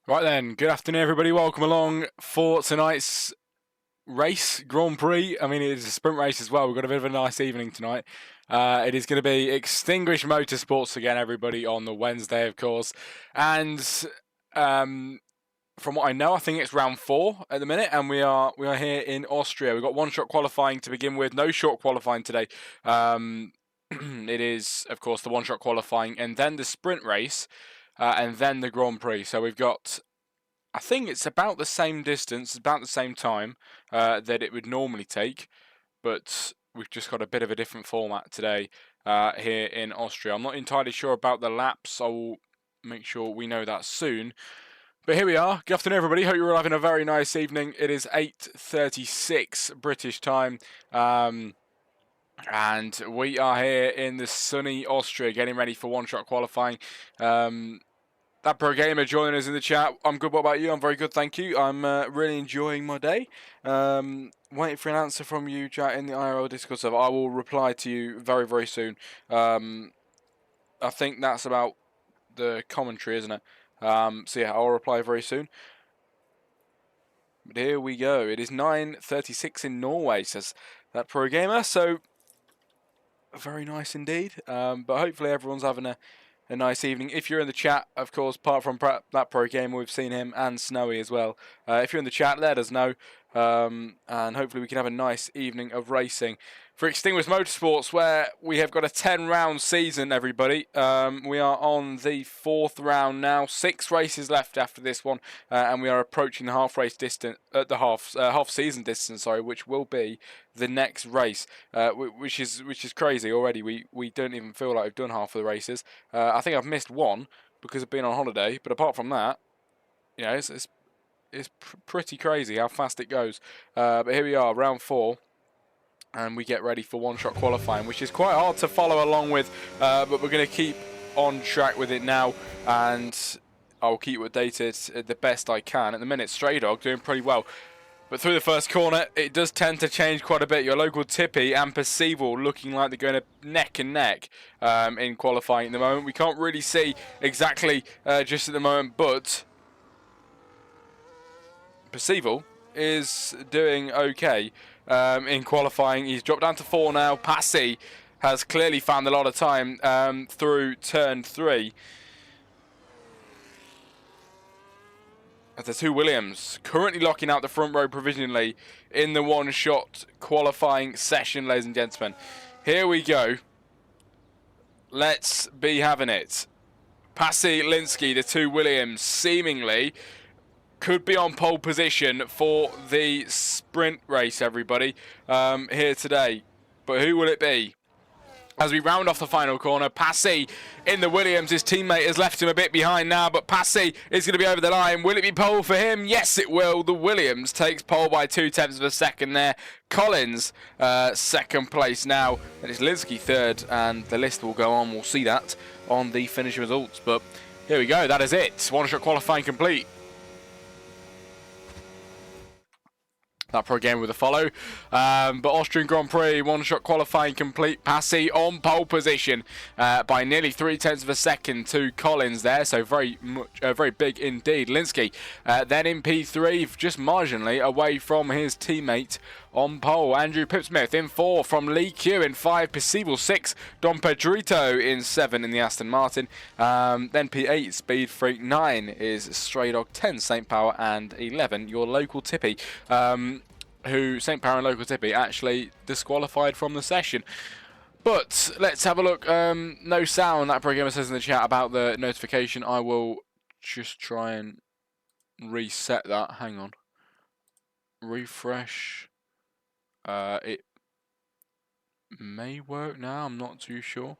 Right then, good afternoon everybody, welcome along for tonight's race, Grand Prix. I mean, it is a sprint race as well, we've got a bit of a nice evening tonight. It is going to be Extinguished Motorsports again, everybody, on the Wednesday, of course. And from what I know, I think it's round 4 at the minute, and we are here in Austria. We've got one-shot qualifying to begin with, no short qualifying today. It is, of course, the one-shot qualifying, and then the sprint race, and then the Grand Prix. So we've got, I think it's about the same distance, about the same time that it would normally take, but we've just got a bit of a different format today here in Austria. I'm not entirely sure about the laps. I'll make sure we know that soon. But here we are. Good afternoon, everybody. Hope you're all having a very nice evening. It is 8:36 British time. And we are here in the sunny Austria getting ready for one-shot qualifying. That pro gamer joining us in the chat. I'm good. What about you? I'm very good, thank you. I'm really enjoying my day. Waiting for an answer from you, chat, in the IRL Discord server. I will reply to you very, very soon. I think that's about the commentary, isn't it? So yeah, I'll reply very soon. But here we go. It is 9:36 in Norway, says that pro gamer. So very nice indeed. But hopefully everyone's having a nice evening. If you're in the chat, of course, apart from that pro gamer, we've seen him and Snowy as well. If you're in the chat, let us know, and hopefully we can have a nice evening of racing for Extinguished Motorsports, where we have got a 10-round season, everybody. We are on the 4th round now. 6 races left after this one, and we are approaching the half-race distance, the half-season distance, sorry, which will be the next race, which is crazy already. We don't even feel like we've done half of the races. I think I've missed one because I've been on holiday, but apart from that, you know, it's pretty crazy how fast it goes. But here we are, round 4. And we get ready for one-shot qualifying, which is quite hard to follow along with, but we're going to keep on track with it now, and I'll keep you updated the best I can. At the minute, Stray Dog doing pretty well, but through the first corner, it does tend to change quite a bit. Your local Tippy and Percival looking like they're going to neck and neck in qualifying at the moment. We can't really see exactly just at the moment, but Percival is doing okay in qualifying. He's dropped down to 4 now. Passy has clearly found a lot of time through turn 3. As the 2 Williams currently locking out the front row provisionally in the one-shot qualifying session, ladies and gentlemen. Here we go. Let's be having it. Passy, Linsky, the 2 Williams, seemingly could be on pole position for the sprint race, everybody, here today. But who will it be? As we round off the final corner, Passy in the Williams. His teammate has left him a bit behind now, but Passy is going to be over the line. Will it be pole for him? Yes, it will. The Williams takes pole by 0.2 of a second there. Collins, second place now. And it's Linsky third, and the list will go on. We'll see that on the finish results. But here we go. That is it. One-shot qualifying complete. That pro game with a follow. But Austrian Grand Prix, one-shot qualifying complete. Passy on pole position by nearly 0.3 of a second to Collins there. So very big indeed. Linsky then in P3, just marginally away from his teammate on pole. Andrew Pipsmith in 4 from Lee Q in 5. Percival 6. Don Pedrito in 7 in the Aston Martin. Then P8, Speed Freak. 9 is Stray Dog. 10, St. Power. And 11, your local Tippy. Who, St. Power and local Tippy, actually disqualified from the session. But let's have a look. No sound, that programmer says in the chat about the notification. I will just try and reset that. Hang on. Refresh. It may work now, I'm not too sure.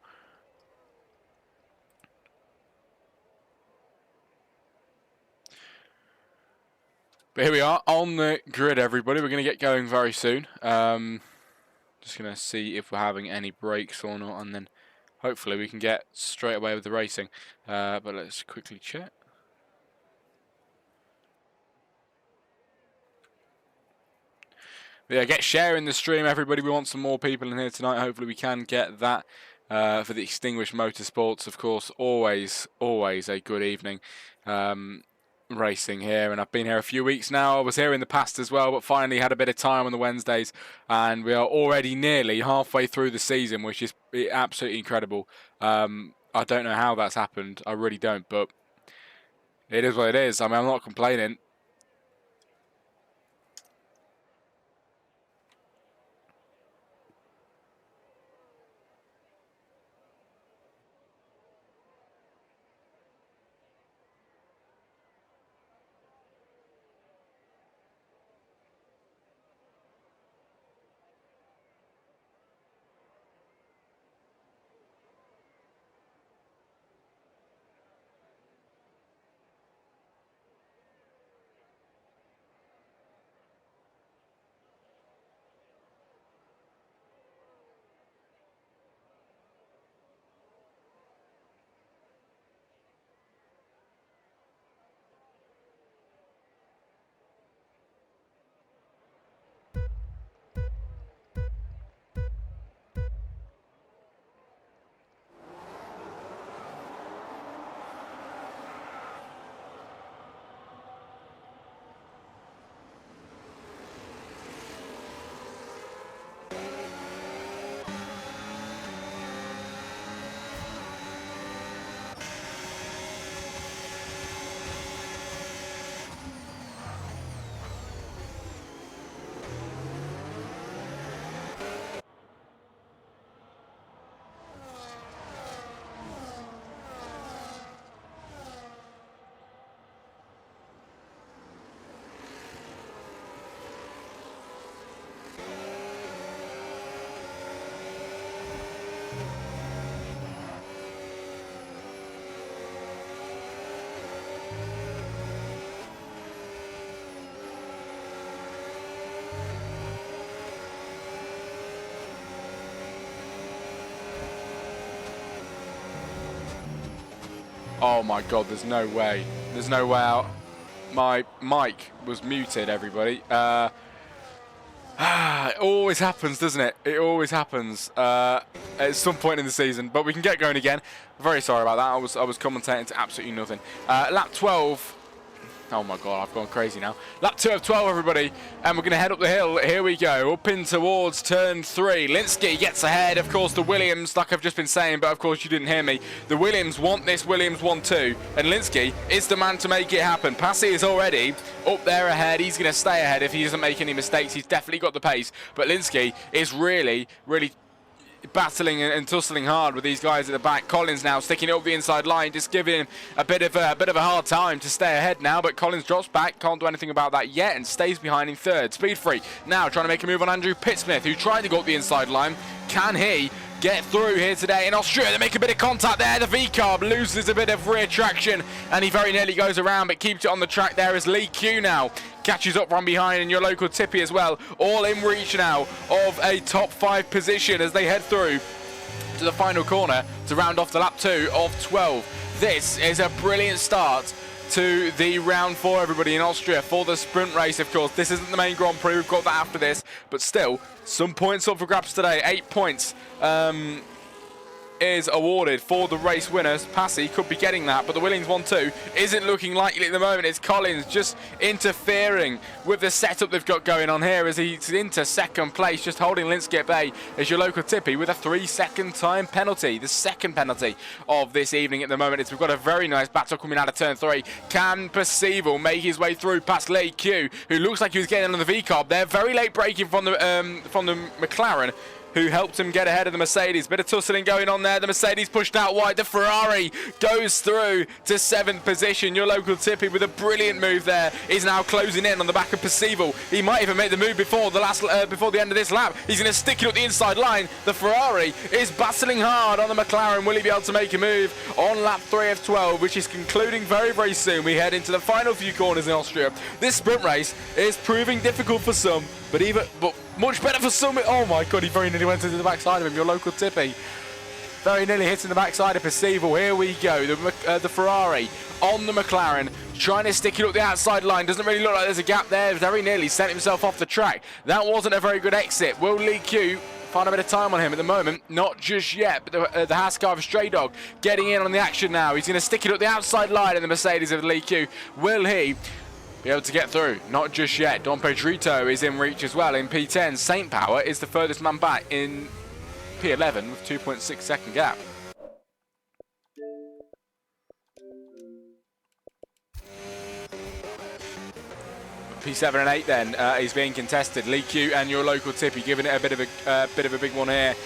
But here we are on the grid, everybody. We're going to get going very soon. Just going to see if we're having any breaks or not, and then hopefully we can get straight away with the racing. But let's quickly check. But yeah, get sharing the stream, everybody. We want some more people in here tonight. Hopefully we can get that for the Extinguished Motorsports. Of course, always a good evening. racing here, and I've been here a few weeks now. I was here in the past as well, but finally had a bit of time on the Wednesdays, and we are already nearly halfway through the season, which is absolutely incredible. I don't know how that's happened. I really don't, but it is what it is. I mean, I'm not complaining. Oh my god, there's no way. There's no way out. My mic was muted, everybody. It always happens, doesn't it? It always happens at some point in the season. But we can get going again. Very sorry about that. I was commentating to absolutely nothing. Lap 12. Oh my god, I've gone crazy now. Lap 2 of 12, everybody, and we're going to head up the hill. Here we go, up in towards turn 3. Lynskey gets ahead, of course, the Williams, like I've just been saying, but of course you didn't hear me. The Williams want this, Williams want too, and Lynskey is the man to make it happen. Passy is already up there ahead. He's going to stay ahead if he doesn't make any mistakes. He's definitely got the pace, but Lynskey is really battling and tussling hard with these guys at the back. Collins now sticking it up the inside line, just giving him a bit of a hard time to stay ahead now, but Collins drops back, can't do anything about that yet, and stays behind in third. Speed Freak now trying to make a move on Andrew Pittsmith, who tried to go up the inside line. Can he get through here today in Austria? They make a bit of contact there. The V-carb loses a bit of rear traction, and he very nearly goes around, but keeps it on the track there as Lee Q now catches up from behind, and your local Tippy as well, all in reach now of a top 5 position as they head through to the final corner to round off the lap 2 of 12. This is a brilliant start to the round 4, everybody, in Austria for the sprint race. Of course, this isn't the main Grand Prix, we've got that after this, but still some points up for grabs today. 8 points is awarded for the race winners. Passy could be getting that, but the Williams 1-2 isn't looking likely at the moment. It's Collins just interfering with the setup they've got going on here as he's into second place, just holding Lynskey at bay as your local Tippy with a 3-second time penalty, the second penalty of this evening at the moment. We've got a very nice battle coming out of turn 3. Can Percival make his way through past Lee Q, who looks like he was getting on the V-carb there? Very late braking from the McLaren, who helped him get ahead of the Mercedes. Bit of tussling going on there. The Mercedes pushed out wide. The Ferrari goes through to 7th position. Your local Tippy with a brilliant move there is now closing in on the back of Percival. He might even make the move before the end of this lap. He's going to stick it up the inside line. The Ferrari is battling hard on the McLaren. Will he be able to make a move on lap 3 of 12, which is concluding very, very soon? We head into the final few corners in Austria. This sprint race is proving difficult for some, but much better for some. Oh my god, he very nearly went into the backside of him, your local Tippy. Very nearly hitting the backside of Percival. Here we go, the Ferrari on the McLaren, trying to stick it up the outside line. Doesn't really look like there's a gap there. Very nearly sent himself off the track. That wasn't a very good exit. Will Lee Q find a bit of time on him at the moment. Not just yet, but the Husky of Stray Dog getting in on the action now. He's going to stick it up the outside line in the Mercedes of Lee Q. Will he be able to get through? Not just yet. Don Pedrito is in reach as well in P10. Saint Power is the furthest man back in P11 with 2.6 second gap. P7 and 8 then is being contested. Lee Q and your local Tippy giving it a bit of a big one here.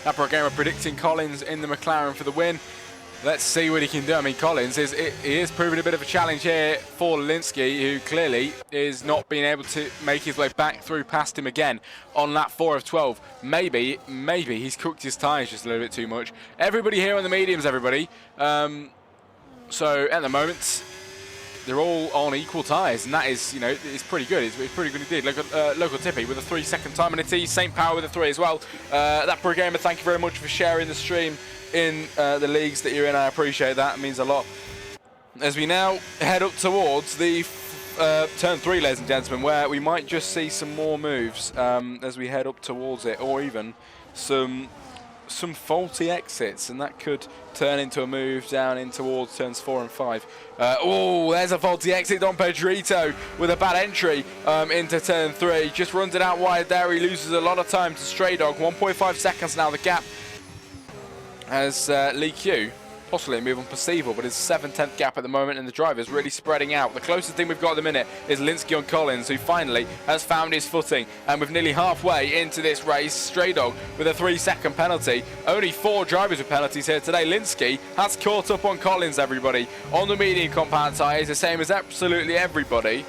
That programmer predicting Collins in the McLaren for the win. Let's see what he can do. I mean, Collins he is proving a bit of a challenge here for Linsky, who clearly is not being able to make his way back through past him again on lap 4 of 12. Maybe he's cooked his tyres just a little bit too much. Everybody here on the mediums, everybody. So at the moment, they're all on equal tyres, and that is, you know, it's pretty good. It's pretty good indeed. Local Tippy with a 3-second time and a T. Saint Power with a 3 as well. That pro gamer, thank you very much for sharing the stream in the leagues that you're in. I appreciate that. It means a lot. As we now head up towards the turn 3, ladies and gentlemen, where we might just see some more moves as we head up towards it, or even some faulty exits, and that could turn into a move down in towards turns 4 and 5. Oh, there's a faulty exit on Pedrito with a bad entry into turn 3. Just runs it out wide there. He loses a lot of time to Stray Dog. 1.5 seconds now the gap as Lee Q possibly a move on Percival, but it's 7/10 gap at the moment, and the driver's really spreading out. The closest thing we've got at the minute is Linsky on Collins, who finally has found his footing, and with nearly halfway into this race, Stray Dog with a 3-second penalty. Only 4 drivers with penalties here today. Linsky has caught up on Collins, everybody, on the medium compound tyres, the same as absolutely everybody.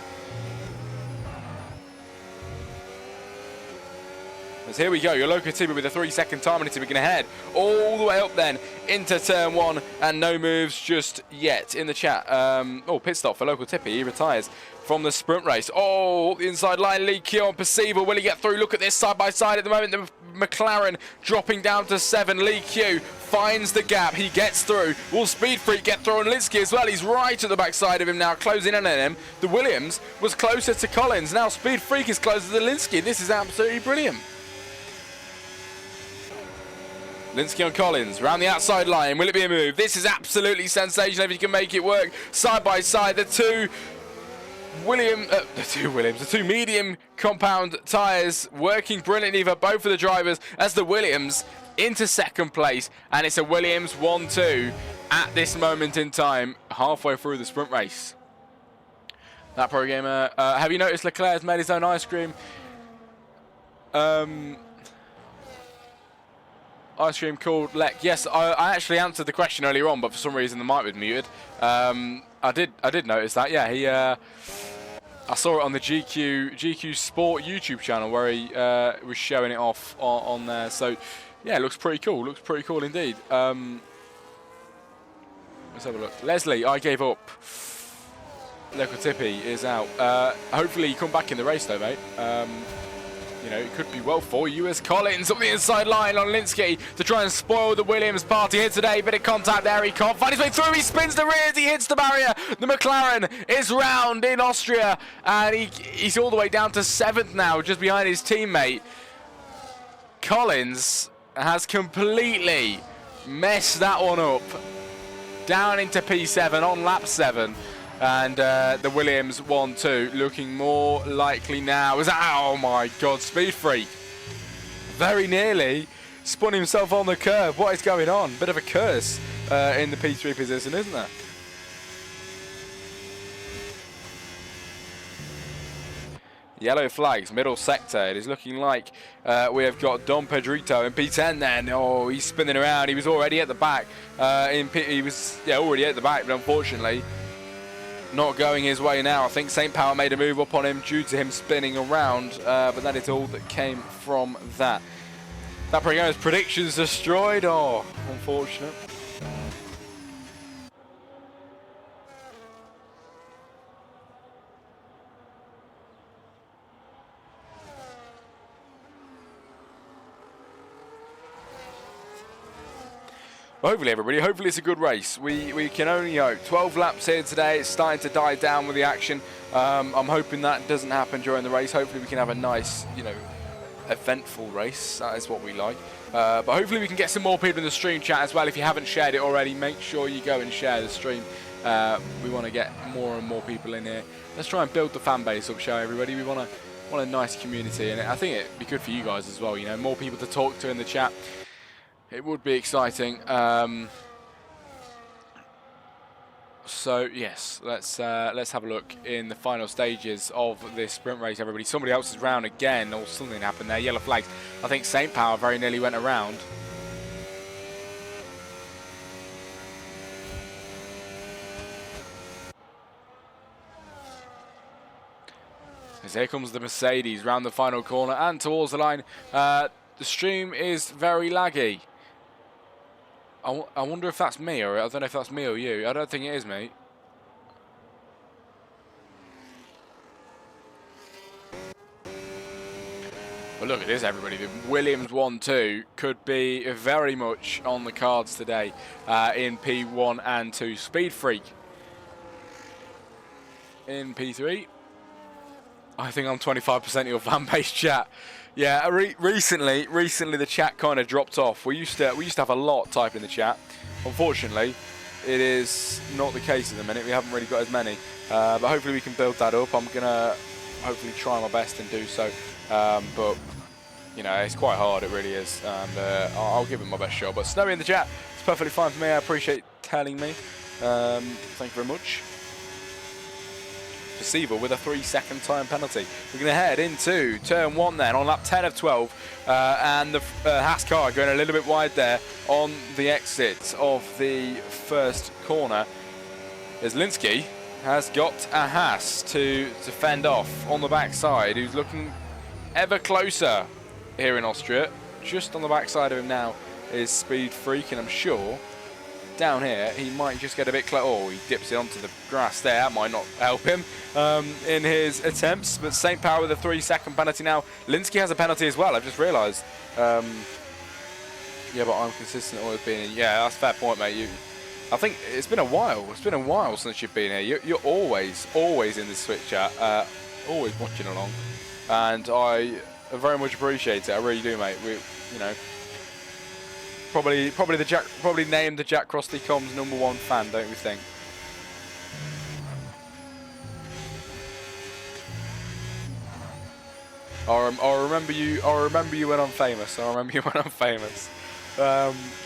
As here we go, your local Tippy with a 3-second time, and we're going to head all the way up then into turn 1, and no moves just yet in the chat. Oh, pit stop for local Tippy. He retires from the sprint race. Oh, the inside line, Lee Q on Percival. Will he get through? Look at this side by side at the moment. The McLaren dropping down to 7. Lee Q finds the gap. He gets through. Will Speed Freak get through on Linsky as well? He's right at the backside of him now, closing in on him. The Williams was closer to Collins. Now Speed Freak is closer to Linsky. This is absolutely brilliant. Linsky on Collins, around the outside line. Will it be a move? This is absolutely sensational if he can make it work. Side by side, the two medium compound tyres working brilliantly for both of the drivers as the Williams into second place. And it's a Williams 1-2 at this moment in time, halfway through the sprint race. That pro gamer, have you noticed Leclerc has made his own ice cream? Ice cream called Lec. Yes, I actually answered the question earlier on, but for some reason the mic was muted. I did notice that. Yeah, I saw it on the GQ Sport YouTube channel where he was showing it off on there. So yeah, it looks pretty cool. Looks pretty cool indeed. Let's have a look. Leslie, I gave up. Local Tippy is out. Hopefully you come back in the race though, mate. You know, it could be well for you as Collins up the inside line on Linsky to try and spoil the Williams party here today. Bit of contact there. He can't find his way through. He spins the rears. He hits the barrier. The McLaren is round in Austria, and he's all the way down to 7th now, just behind his teammate. Collins has completely messed that one up. Down into P7 on lap 7. And the Williams 1-2 looking more likely now. Oh my God, Speed Freak. Very nearly spun himself on the curb. What is going on? Bit of a curse in the P3 position, isn't there? Yellow flags, middle sector. It is looking like we have got Don Pedrito in P10 then. Oh, he's spinning around. He was already at the back. He was already at the back, but unfortunately not going his way now. I think Saint Power made a move up on him due to him spinning around, but that is all that came from that. That program's predictions destroyed. Oh, unfortunate. Well, hopefully, everybody, hopefully it's a good race. We can only hope. 12 laps here today. It's starting to die down with the action. I'm hoping that doesn't happen during the race. Hopefully we can have a nice, eventful race. That is what we like. But hopefully we can get some more people in the stream chat as well. If you haven't shared it already, make sure you go and share the stream. We want to get more and more people in here. Let's try and build the fan base up, show everybody. We want a nice community, and I think it'd be good for you guys as well. You know, more people to talk to in the chat. It would be exciting. So yes, let's have a look in the final stages of this sprint race, everybody. Somebody else is round again, or something happened there. Yellow flags. I think Saint Power very nearly went around. As here comes the Mercedes round the final corner and towards the line. The stream is very laggy. I wonder if that's me, or I don't know if that's me or you. I don't think it is me. But look at this, everybody. The Williams 1-2 could be very much on the cards today in P1 and 2. Speed Freak in P3. I think I'm 25% of your fan base chat. Yeah, recently the chat kind of dropped off. We used to have a lot type in the chat. Unfortunately, it is not the case at the minute. We haven't really got as many, but hopefully we can build that up. I'm gonna hopefully try my best and do so. But you know, it's quite hard. It really is, and I'll give it my best shot. But Snowy in the chat, it's perfectly fine for me. I appreciate telling me. Thank you very much. Perceiver with a 3-second time penalty. We're going to head into turn 1 then on lap 10 of 12, and the Haas car going a little bit wide there on the exit of the first corner, as Linsky has got a Haas to fend off on the backside, who's looking ever closer here in Austria. Just on the backside of him now is Speed Freak, and I'm sure down here he might just get a bit close. Oh, he dips it onto the grass there. That might not help him in his attempts. But Saint Power with a 3-second penalty now. Linsky has a penalty as well, I've just realised. Yeah, but I'm consistent always being in. Yeah, that's a fair point, mate. I think it's been a while. It's been a while since you've been here. You're always in the Switch chat, always watching along, and I very much appreciate it. I really do, mate. You know, probably named the Jack Crossley Com's #1 fan, don't we think? I remember you when I'm famous.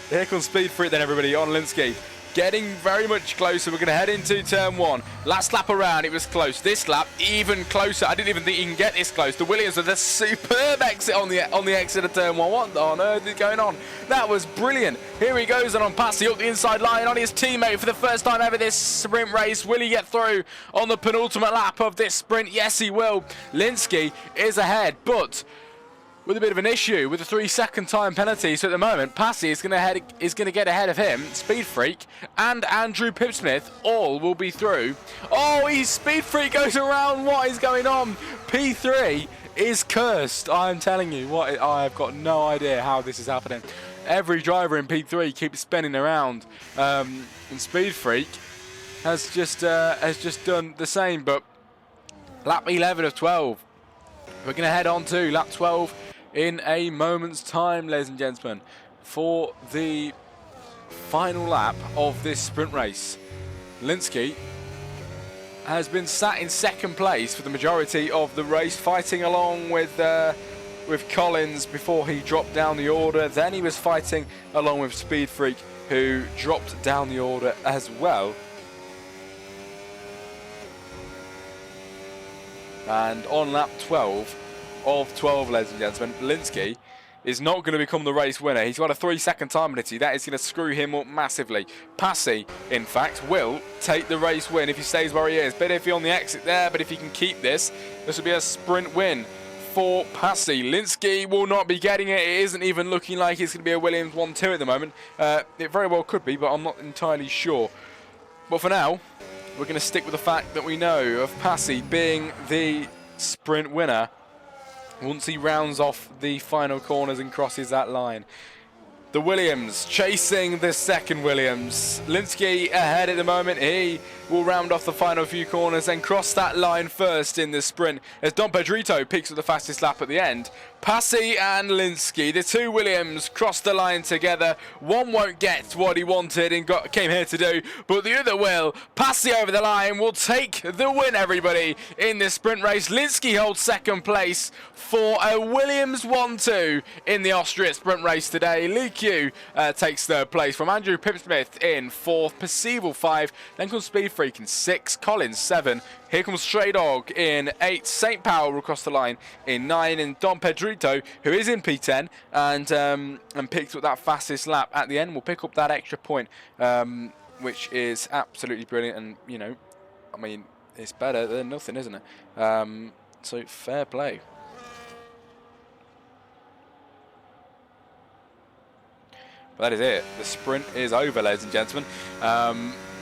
Here comes Speed Freak then, everybody, on Linsky. Getting very much closer. We're going to head into turn 1. Last lap around, it was close. This lap, even closer. I didn't even think he can get this close. The Williams with a superb exit on the exit of turn 1. What on earth is going on? That was brilliant. Here he goes, and on Passy up the inside line on his teammate for the first time ever this sprint race. Will he get through on the penultimate lap of this sprint? Yes, he will. Linsky is ahead, but with a bit of an issue with a 3-second time penalty. So at the moment, Passy is going to get ahead of him. Speed Freak and Andrew Pipsmith all will be through. Oh, Speed Freak goes around. What is going on? P3 is cursed. I'm telling you, I've got no idea how this is happening. Every driver in P3 keeps spinning around, and Speed Freak has just done the same. But lap 11 of 12. We're going to head on to lap 12 in a moment's time, ladies and gentlemen, for the final lap of this sprint race. Linsky has been sat in second place for the majority of the race, fighting along with Collins before he dropped down the order. Then he was fighting along with Speed Freak, who dropped down the order as well. And on lap 12 of 12, ladies and gentlemen, Linsky is not going to become the race winner. He's got a 3-second time penalty. That is going to screw him up massively. Passy, in fact, will take the race win if he stays where he is. Bit iffy on the exit there, but if he can keep this will be a sprint win for Passy. Linsky will not be getting it. It isn't even looking like it's going to be a Williams 1-2 at the moment. It very well could be, but I'm not entirely sure. But for now, we're going to stick with the fact that we know of Passy being the sprint winner once he rounds off the final corners and crosses that line. The Williams chasing the second Williams. Linsky ahead at the moment. He will round off the final few corners and cross that line first in the sprint as Don Pedrito peaks at the fastest lap at the end. Passy and Linsky, the two Williams, cross the line together. One won't get what he wanted and came here to do, but the other will. Passy over the line will take the win, everybody, in this sprint race. Linsky holds second place for a Williams 1-2 in the Austria sprint race today. Lee Q takes third place from Andrew Pipsmith in fourth, Percival 5, then comes Speed Freak in 6, Collins 7, here comes Stray Dog in 8, St. Power will cross the line in 9, and Don Pedrito, who is in P10 and picked up that fastest lap at the end, will pick up that extra point, which is absolutely brilliant. And you know, I mean, it's better than nothing, isn't it? So fair play. But that is it. The sprint is over, ladies and gentlemen.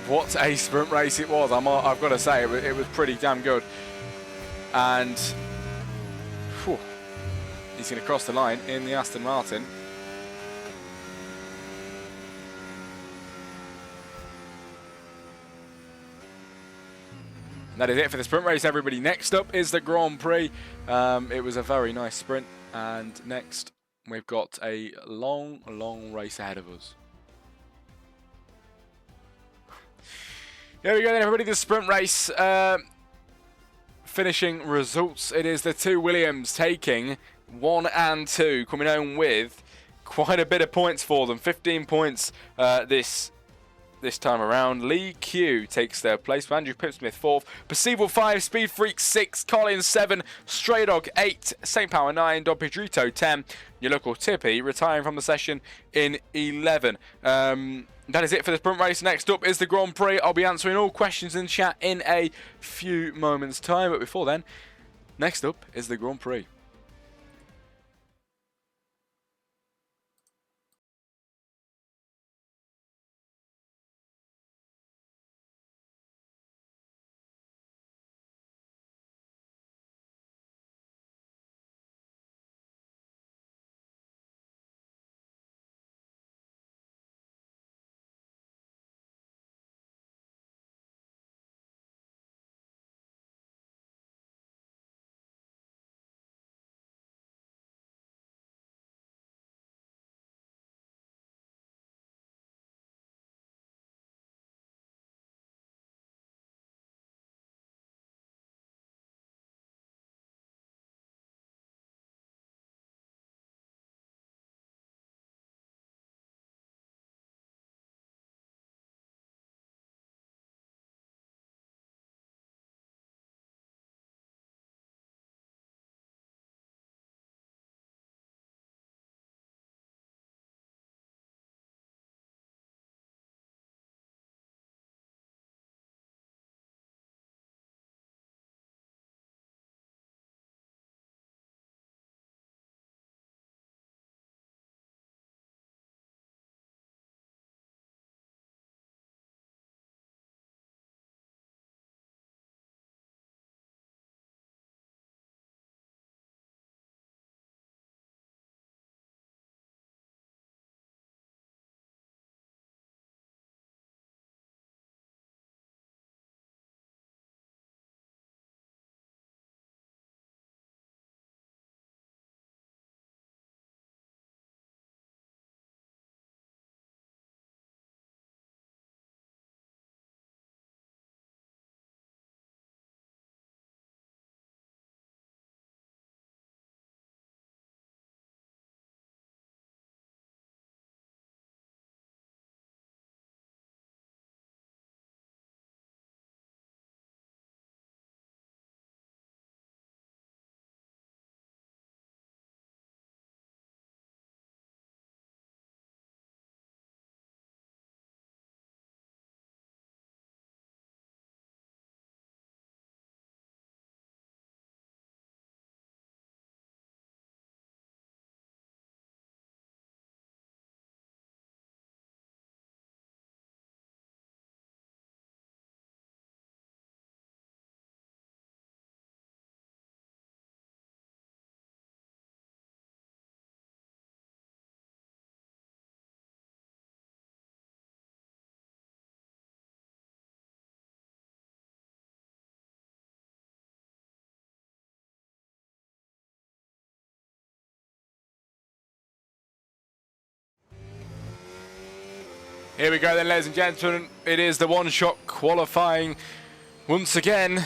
What a sprint race it was. I've got to say, it was pretty damn good. And whew, he's going to cross the line in the Aston Martin. And that is it for the sprint race, everybody. Next up is the Grand Prix. It was a very nice sprint. And next, we've got a long race ahead of us. Here we go then, everybody, the sprint race. Finishing results. It is the two Williams taking 1 and 2, coming home with quite a bit of points for them. 15 points this time around. Lee Q takes their place. Andrew Pipsmith 4th, Percival 5, Speed Freak 6, Collins 7, Stray Dog 8, St. Power 9, Don Pedrito 10, your local Tippy retiring from the session in 11. That is it for the sprint race. Next up is the Grand Prix. I'll be answering all questions in chat in a few moments' time, but before then, next up is the Grand Prix. Here we go then, ladies and gentlemen. It is the one-shot qualifying once again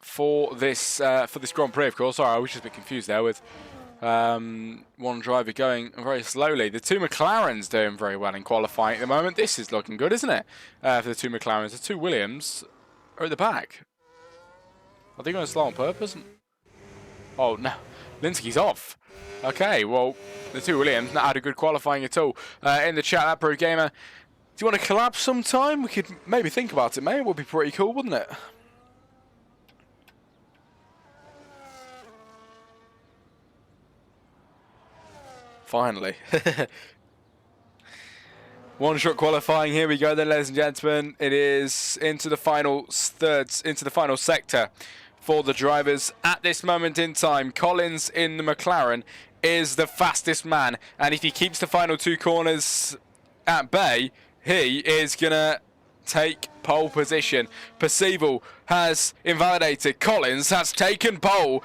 for this Grand Prix, of course. Sorry, I was just a bit confused there with one driver going very slowly. The two McLarens doing very well in qualifying at the moment. This is looking good, isn't it? For the two McLarens. The two Williams are at the back. Are they going to slow on purpose? Oh, no. Linsky's off. Okay, well, the two Williams not had a good qualifying at all. In the chat, that Pro Gamer, do you want to collab sometime? We could maybe think about it, mate. It would be pretty cool, wouldn't it? Finally. One-shot qualifying. Here we go then, ladies and gentlemen. It is into the final sector for the drivers at this moment in time. Collins in the McLaren is the fastest man, and if he keeps the final two corners at bay, he is gonna take pole position. Percival has invalidated. Collins has taken pole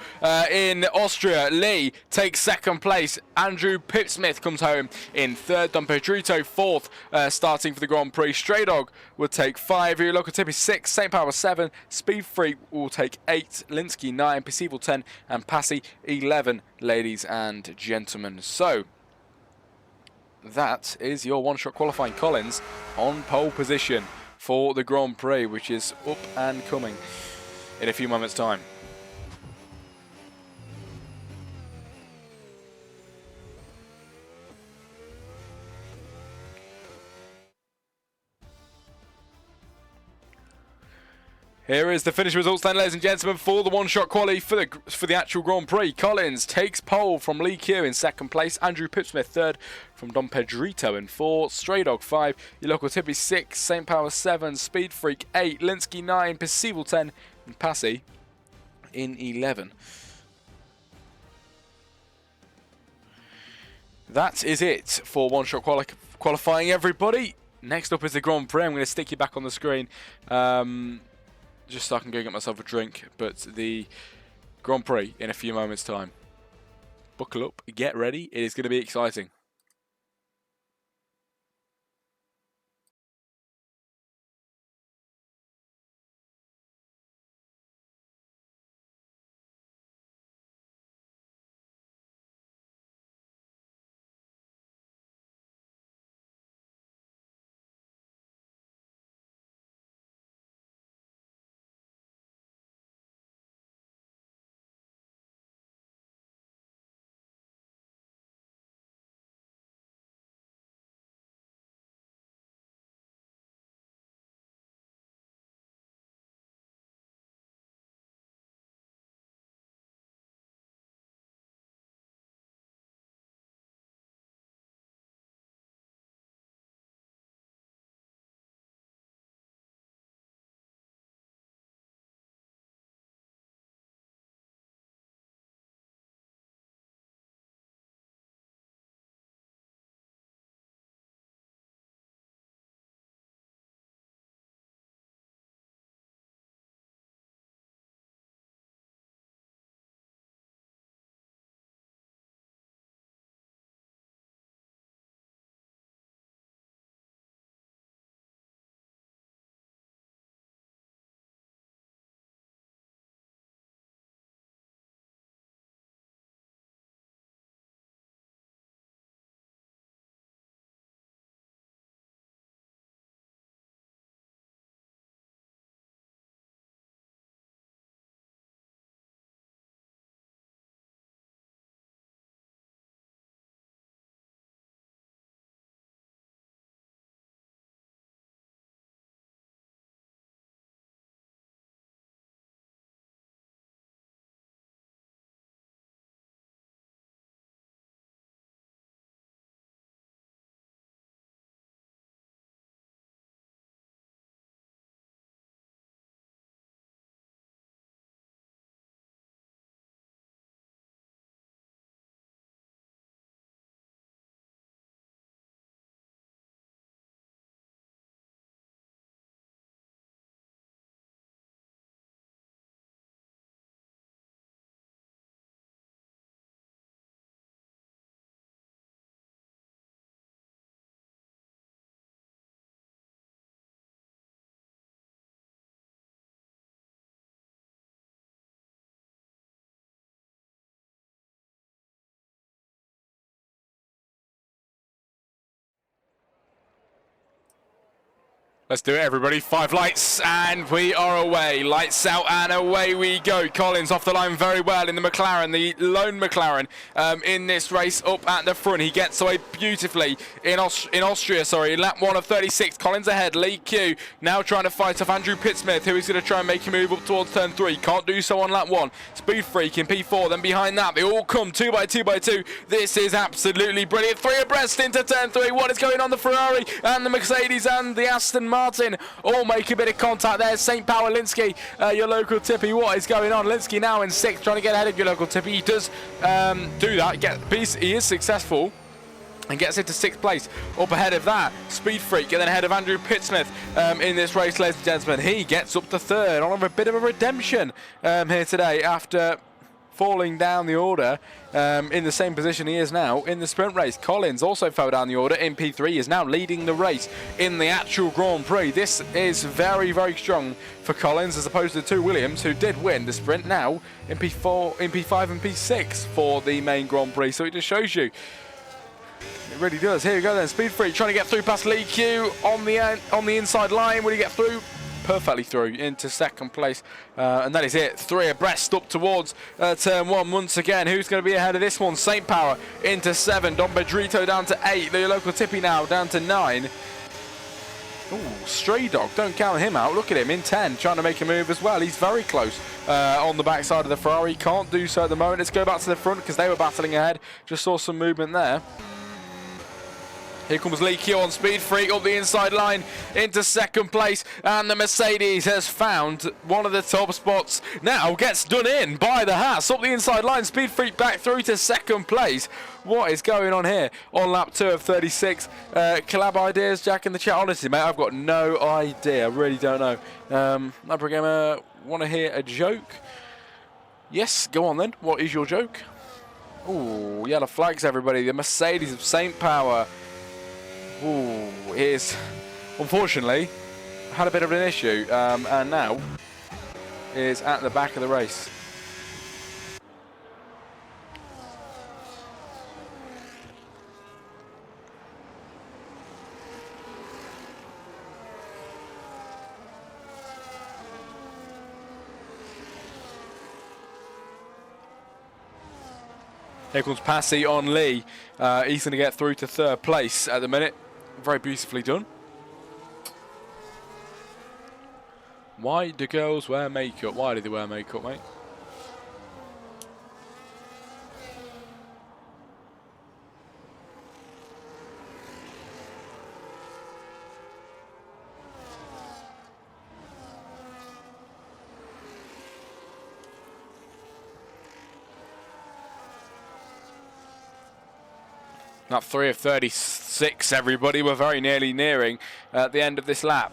in Austria. Lee takes second place. Andrew Pipsmith comes home in third. Don Pedrito fourth, starting for the Grand Prix. Stray Dog will take 5. Locotipi 6. St. Power 7. Speed Freak will take 8. Linsky 9. Percival 10. And Passy 11, ladies and gentlemen. So that is your one-shot qualifying. Collins on pole position for the Grand Prix, which is up and coming in a few moments' time. Here is the finish results then, ladies and gentlemen, for the one-shot quali for the actual Grand Prix. Collins takes pole from Lee Q in second place. Andrew Pipsmith third from Don Pedrito in 4. Stray Dog 5. Your local Tippy 6. St. Power 7. Speed Freak 8. Linsky 9. Percival 10. And Passy in 11. That is it for one-shot qualifying, everybody. Next up is the Grand Prix. I'm going to stick you back on the screen. Just so I can go get myself a drink, but the Grand Prix in a few moments' time. Buckle up, get ready, it is going to be exciting. Let's do it, everybody. 5 lights, and we are away. Lights out, and away we go. Collins off the line very well in the McLaren, the lone McLaren in this race up at the front. He gets away beautifully in Austria, lap 1 of 36. Collins ahead, Lee Q now trying to fight off Andrew Pittsmith, who is going to try and make a move up towards turn 3. Can't do so on lap 1. Speed Freak in P4, then behind that, they all come 2 by 2 by 2. This is absolutely brilliant. 3 abreast into turn 3. What is going on? The Ferrari and the Mercedes and the Aston Martin all make a bit of contact there. St. Power Linsky, your local tippy. What is going on? Linsky now in 6th, trying to get ahead of your local tippy. He does do that. He is successful and gets into 6th place. Up ahead of that, Speed Freak, and then ahead of Andrew Pittsmith in this race, ladies and gentlemen. He gets up to 3rd on a bit of a redemption here today after falling down the order in the same position he is now in the sprint race. Collins also fell down the order in P3, is now leading the race in the actual Grand Prix. This is very, very strong for Collins as opposed to the 2 Williams who did win the sprint, now in P4, in P5 and P6 for the main Grand Prix. So it just shows you. It really does. Here we go then. Speed Freak trying to get through past Lee Q on the inside line. Will he get through? Perfectly through into 2nd place, and that is it. 3 abreast up towards turn 1 once again. Who's going to be ahead of this one? St. Power into 7, Don Pedrito down to 8, the local tippy now down to 9. Ooh, Stray Dog, don't count him out. Look at him in 10, trying to make a move as well. He's very close on the backside of the Ferrari. Can't do so at the moment. Let's go back to the front because they were battling ahead. Just saw some movement there. Here comes Lee Q on Speed Freak up the inside line into 2nd place, and the Mercedes has found one of the top spots. Now gets done in by the Haas up the inside line. Speed Freak back through to 2nd place. What is going on here on lap 2 of 36? Collab ideas, Jack, in the chat. Honestly, mate, I've got no idea. I really don't know. Lab Gamer, want to hear a joke? Yes, go on then. What is your joke? Ooh, yellow flags, everybody. The Mercedes of St. Power. Ooh, is unfortunately had a bit of an issue and now is at the back of the race. Here comes Passy on Lee. He's going to get through to 3rd place at the minute. Very beautifully done. Why do girls wear makeup? Why do they wear makeup, mate? Lap 3 of 36, everybody. We're very nearly nearing the end of this lap.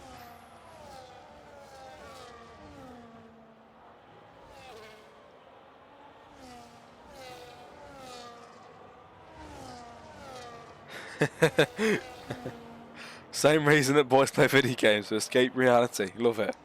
Same reason that boys play video games, to escape reality. Love it.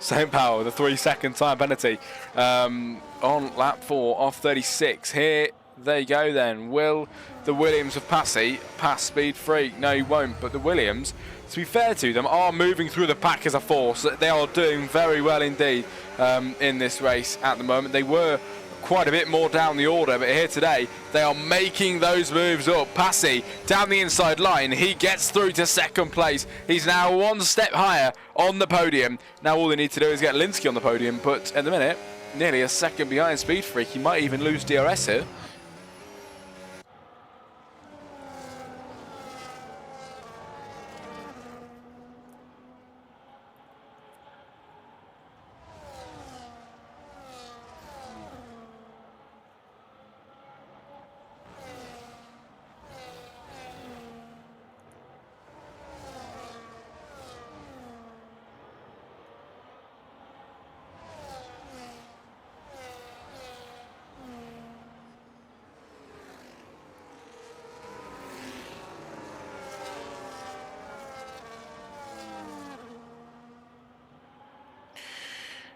St. Power, the 3-second time penalty on lap 4 of 36. Here they go then. Will the Williams of Passy pass Speed Freak? No, he won't. But the Williams, to be fair to them, are moving through the pack as a force. They are doing very well indeed in this race at the moment. They were quite a bit more down the order, but here today they are making those moves up. Passy down the inside line, he gets through to 2nd place. He's now 1 step higher on the podium. Now all they need to do is get Linsky on the podium, but at the minute nearly a 2nd behind Speed Freak. He might even lose DRS here.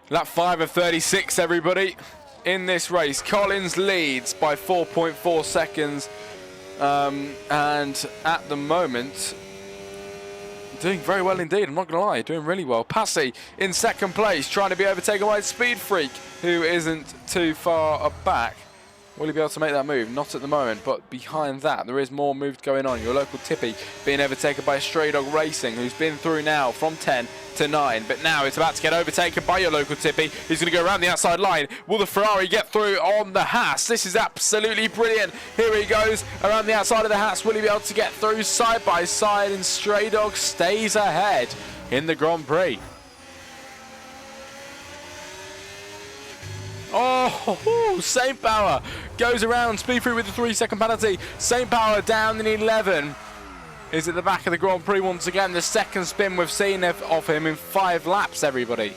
Lap 5 of 36, everybody. in this race. Collins leads by 4.4 seconds. And at the moment, doing very well indeed, I'm not going to lie, doing really well. Passy in second place, trying to be overtaken by Speed Freak, who isn't too far back. Will he be able to make that move? Not at the moment, but behind that, there is more moves going on. Your local Tippy being overtaken by Stray Dog Racing, who's been through now from 10 to 9. But now it's about to get overtaken by your local Tippy, who's going to go around the outside line. Will the Ferrari get through on the Haas? This is absolutely brilliant. Here he goes around the outside of the Haas. Will he be able to get through side by side? And Stray Dog stays ahead in the Grand Prix. Oh, Saint Power goes around. Speed Free with the 3-second penalty. Saint Power down in 11. Is at the back of the Grand Prix once again. The second spin we've seen of him in 5 laps, everybody.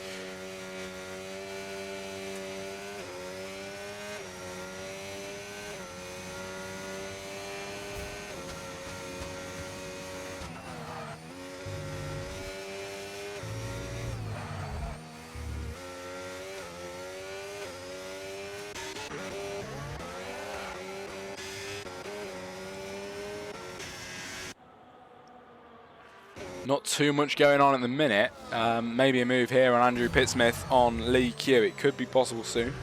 Not too much going on at the minute. Maybe a move here on Andrew Pittsmith on Lee Q. It could be possible soon.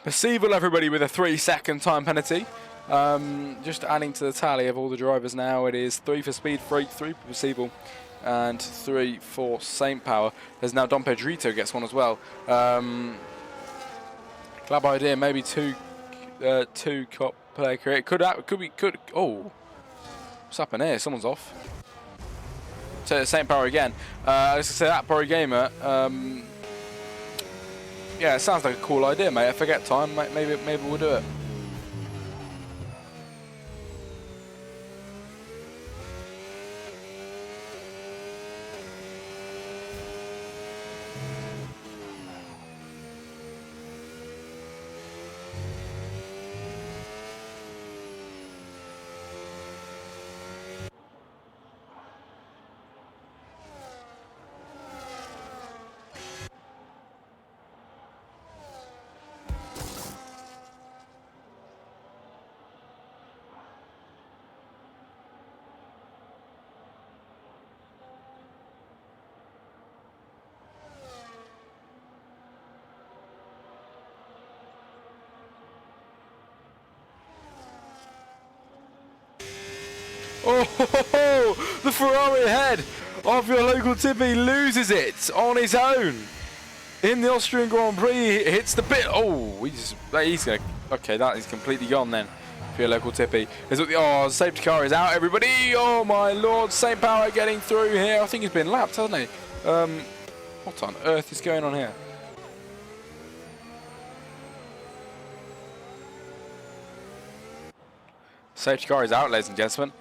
Perceivable, everybody, with a 3-second time penalty. Just adding to the tally of all the drivers now, it is 3 for Speed Freak, 3 for Perceivable, and 3 for Saint Power. There's now Dom Pedrito gets one as well. Club idea, maybe two cop player career. Could. Oh, what's happened here? Someone's off. So Saint Power again. Let's say that Pro Gamer. Yeah, it sounds like a cool idea, mate. I forget time, maybe we'll do it. Oh, the Ferrari ahead of your local Tippy loses it on his own in the Austrian Grand Prix. He hits the pit. Oh, he's gonna. Okay, that is completely gone then for your local Tippy. Oh, the safety car is out, everybody. Oh my lord, Saint Power getting through here. I think he's been lapped, hasn't he? What on earth is going on here? Safety car is out, ladies and gentlemen.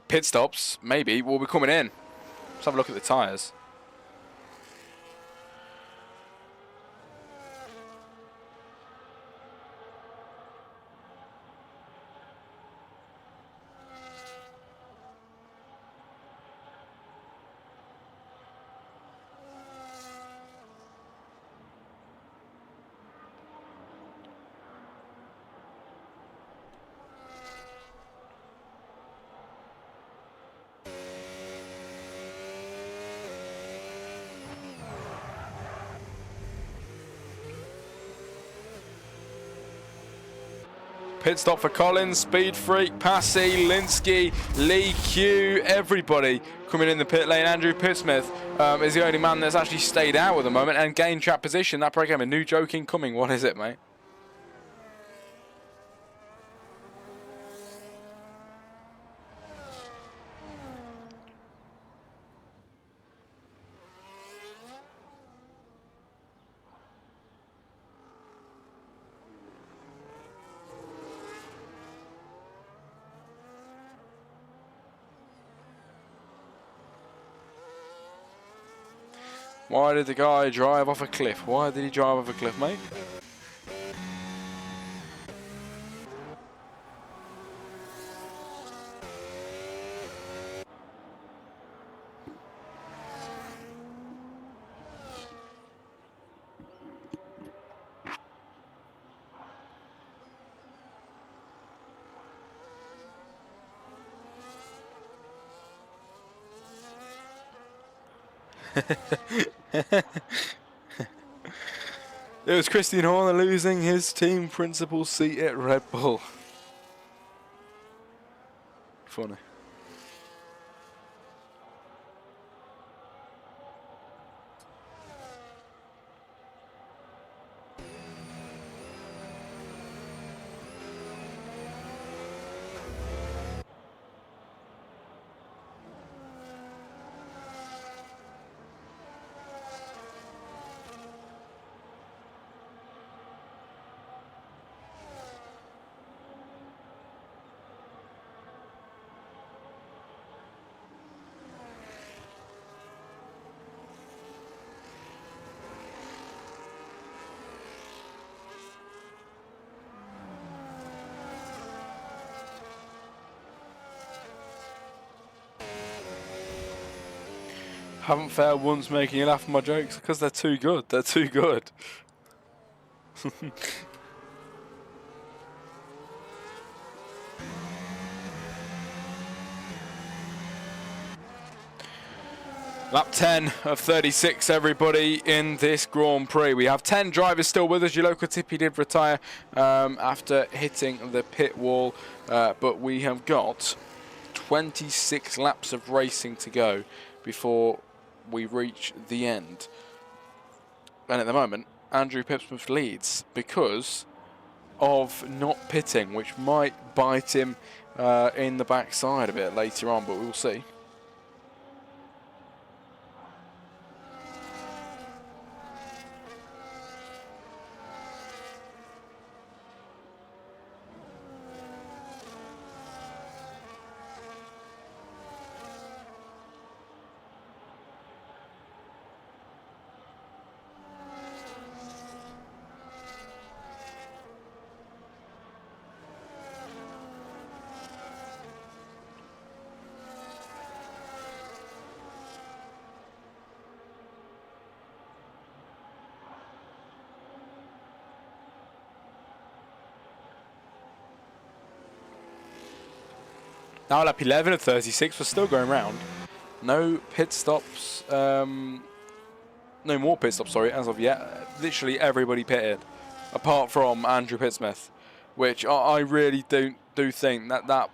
Pit stops, maybe, will be coming in. Let's have a look at the tyres. Pit stop for Collins, Speed Freak, Passy, Linsky, Lee Q, everybody coming in the pit lane. Andrew Pittsmith is the only man that's actually stayed out at the moment and gained track position. That program, a new joke incoming. What is it, mate? Why did the guy drive off a cliff? Why did he drive off a cliff, mate? It was Christian Horner losing his team principal seat at Red Bull. Funny. Haven't failed once making you laugh at my jokes because they're too good. They're too good. Lap 10 of 36, everybody, in this Grand Prix. We have 10 drivers still with us. Your local Tippy did retire after hitting the pit wall, but we have got 26 laps of racing to go before we reach the end. And at the moment, Andrew Pipsmith leads because of not pitting, which might bite him in the backside a bit later on, but we'll see. Now lap 11 of 36, we're still going round. No pit stops, no more pit stops, sorry, as of yet. Literally everybody pitted, apart from Andrew Pitsmith, which I really do think that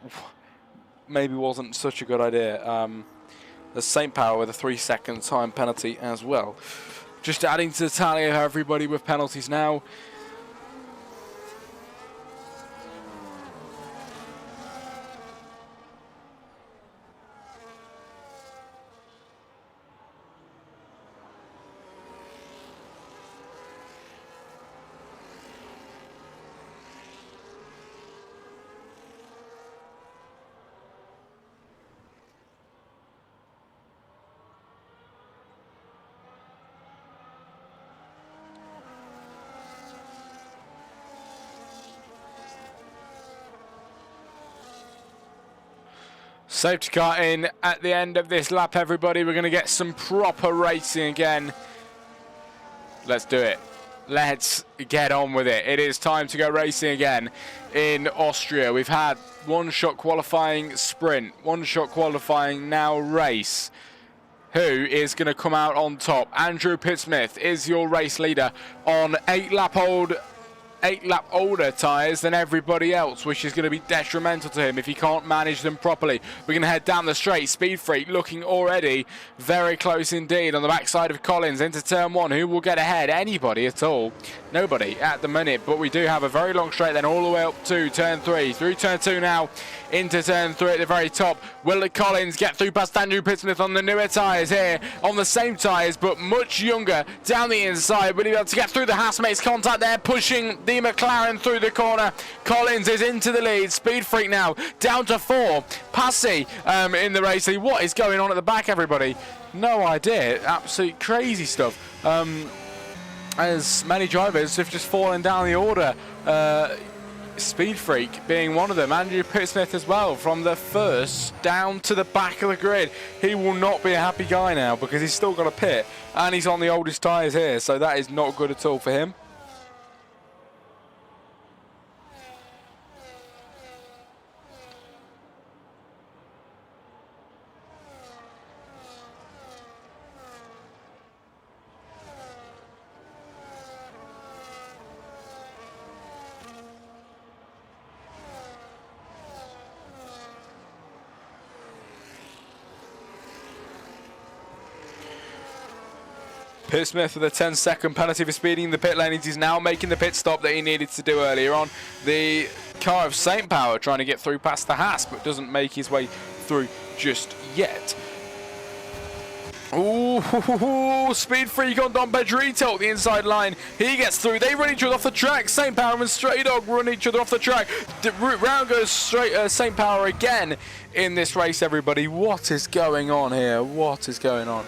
maybe wasn't such a good idea. There's St. Power with a 3-second time penalty as well. Just adding to the tally of everybody with penalties now. Safety car in at the end of this lap, everybody. We're going to get some proper racing again. Let's do it. Let's get on with it. It is time to go racing again in Austria. We've had one-shot qualifying sprint, one-shot qualifying now race. Who is going to come out on top? Andrew Pitsmith is your race leader on 8-lap older tyres than everybody else, which is going to be detrimental to him if he can't manage them properly. We're going to head down the straight. Speed Freak looking already very close indeed on the backside of Collins into turn 1. Who will get ahead? Anybody at all? Nobody at the minute, but we do have a very long straight then all the way up to turn 3. Through turn 2 now into turn 3 at the very top. Will Collins get through past Andrew Pitsmith on the newer tyres here, on the same tyres but much younger down the inside? Will he be able to get through the housemates contact there, pushing the McLaren through the corner. Collins is into the lead. Speed Freak now down to 4. Passy in the race. What is going on at the back, everybody? No idea. Absolute crazy stuff. As many drivers have just fallen down the order. Speed Freak being one of them. Andrew Pittsmith as well, from the first down to the back of the grid. He will not be a happy guy now because he's still got a pit and he's on the oldest tyres here, so that is not good at all for him. Pittsmith with a 10-second penalty for speeding in the pit lane. He's now making the pit stop that he needed to do earlier on. The car of St. Power trying to get through past the Haas, but doesn't make his way through just yet. Ooh, Speed Freak on Don Pedrito, the inside line. He gets through. They run each other off the track. St. Power and Stray Dog run each other off the track. The round goes straight. St. Power again in this race, everybody. What is going on here? What is going on?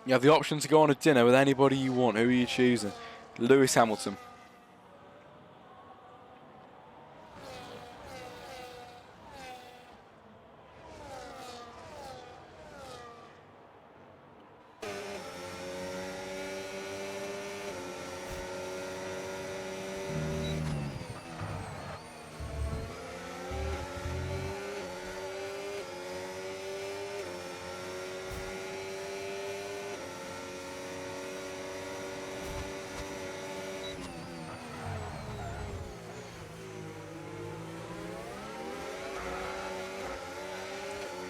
You have the option to go on a dinner with anybody you want. Who are you choosing? Lewis Hamilton.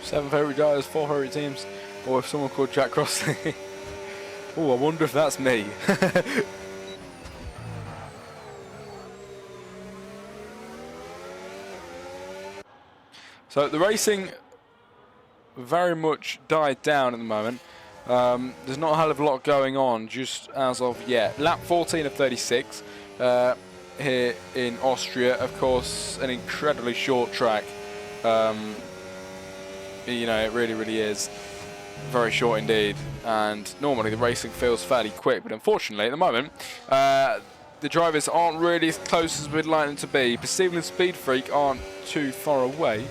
Seven favourite drivers, 4 favourite teams, or if someone called Jack Crossley. Oh, I wonder if that's me. So the racing very much died down at the moment. There's not a hell of a lot going on just as of yet. Lap 14 of 36 here in Austria. Of course, an incredibly short track. You know, it really, really is very short indeed. And normally the racing feels fairly quick, but unfortunately at the moment, the drivers aren't really as close as we'd like them to be. Perceiving and Speed Freak aren't too far away.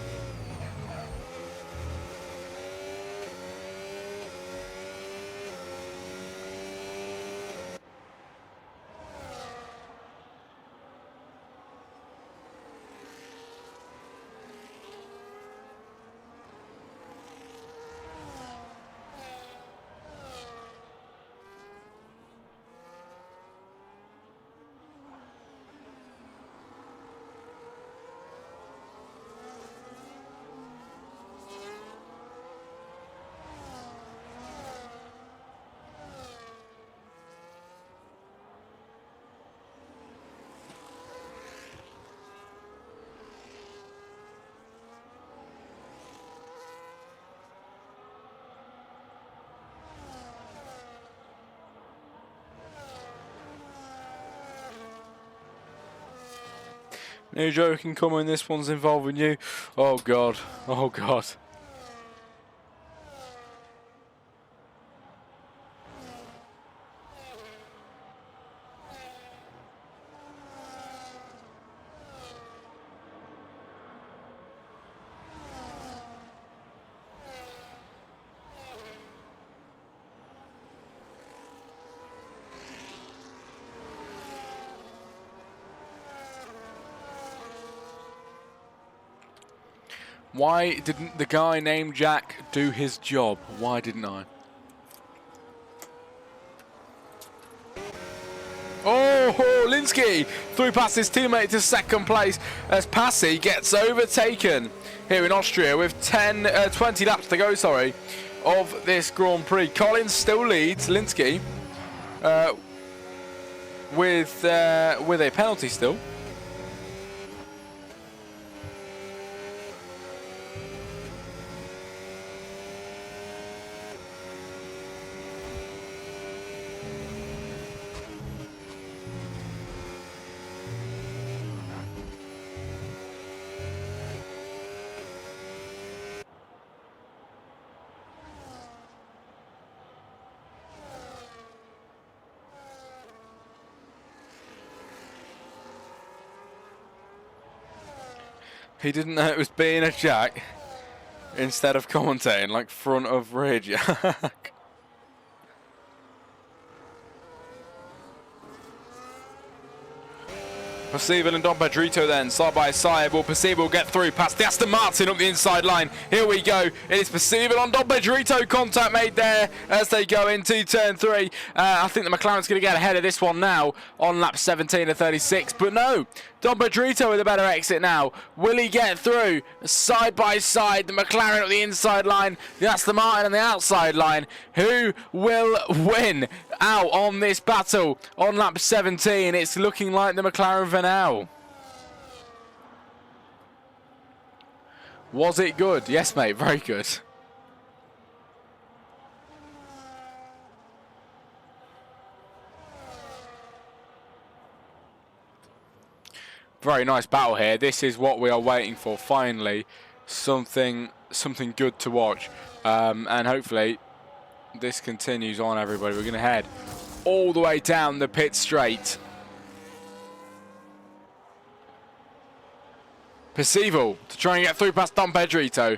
No joke can come when this one's involving you. Oh God, oh God. Why didn't the guy named Jack do his job? Why didn't I? Oh, Linsky through past his teammate to second place as Passy gets overtaken here in Austria with 20 laps to go, sorry, of this Grand Prix. Collins still leads Linsky with a penalty still. He didn't know it was being a jack instead of commentating like front of rear jack. Percival and Don Pedrito then, side by side. Will Percival get through past the Aston Martin up the inside line? Here we go. It is Percival on Don Pedrito. Contact made there as they go into turn 3. I think the McLaren's going to get ahead of this one now on lap 17 of 36. But no, Don Pedrito with a better exit now. Will he get through? Side by side, the McLaren up the inside line, the Aston Martin on the outside line. Who will win out on this battle on lap 17? It's looking like the McLaren for now. Was it good? Yes, mate, very good. Very nice battle here. This is what we are waiting for. Finally, something good to watch, and hopefully this continues on. Everybody, we're going to head all the way down the pit straight. Percival to try and get through past Don Pedrito.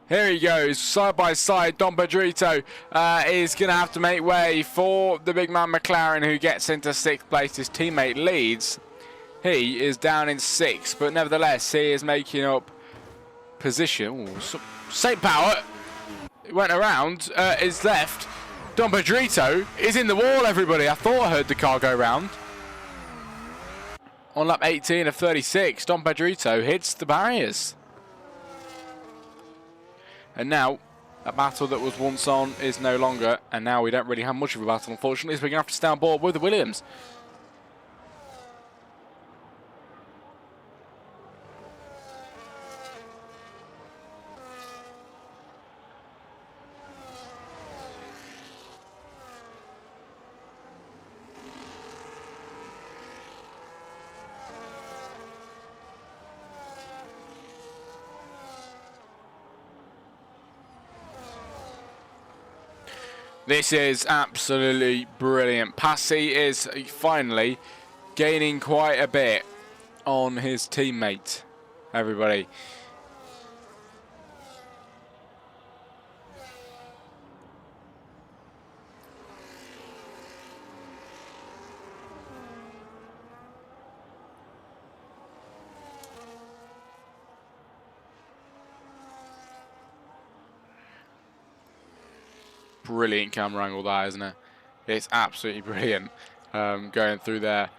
Here he goes, side by side. Don Pedrito is going to have to make way for the big man McLaren, who gets into 6th place. His teammate leads. He is down in 6th, but nevertheless, he is making up position. Ooh, St. Power went around, is left. Don Pedrito is in the wall, everybody. I thought I heard the car go round. On lap 18 of 36, Don Pedrito hits the barriers. And now, a battle that was once on is no longer, and now we don't really have much of a battle, unfortunately, so we're going to have to stay on board with the Williams. This is absolutely brilliant. Passy is finally gaining quite a bit on his teammate, everybody. Brilliant camera angle there, isn't it? It's absolutely brilliant going through there.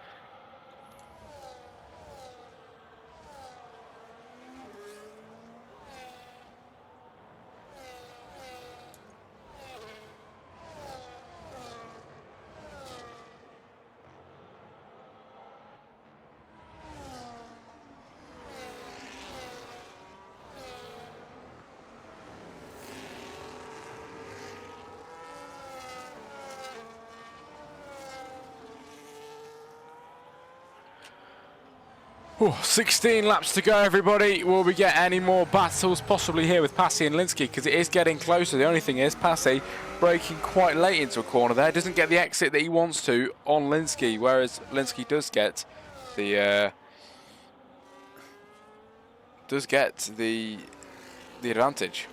Ooh, 16 laps to go, everybody. Will we get any more battles possibly here with Passy and Linsky? Because it is getting closer. The only thing is Passy braking quite late into a corner there. Doesn't get the exit that he wants to on Linsky, whereas Linsky does get the advantage.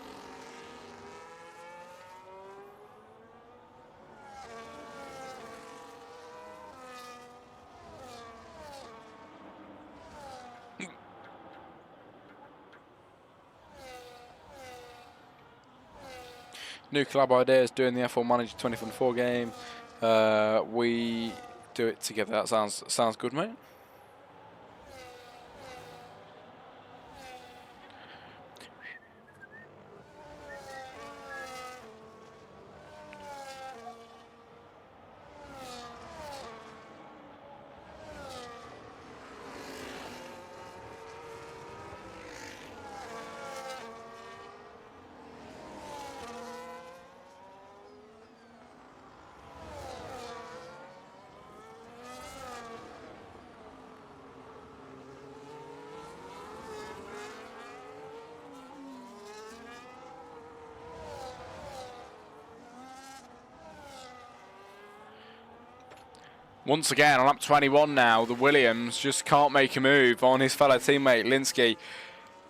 New collab ideas, doing the F1 Manager 2024 game. We do it together. That sounds good, mate. Once again, on lap 21 now, the Williams just can't make a move on his fellow teammate, Linsky,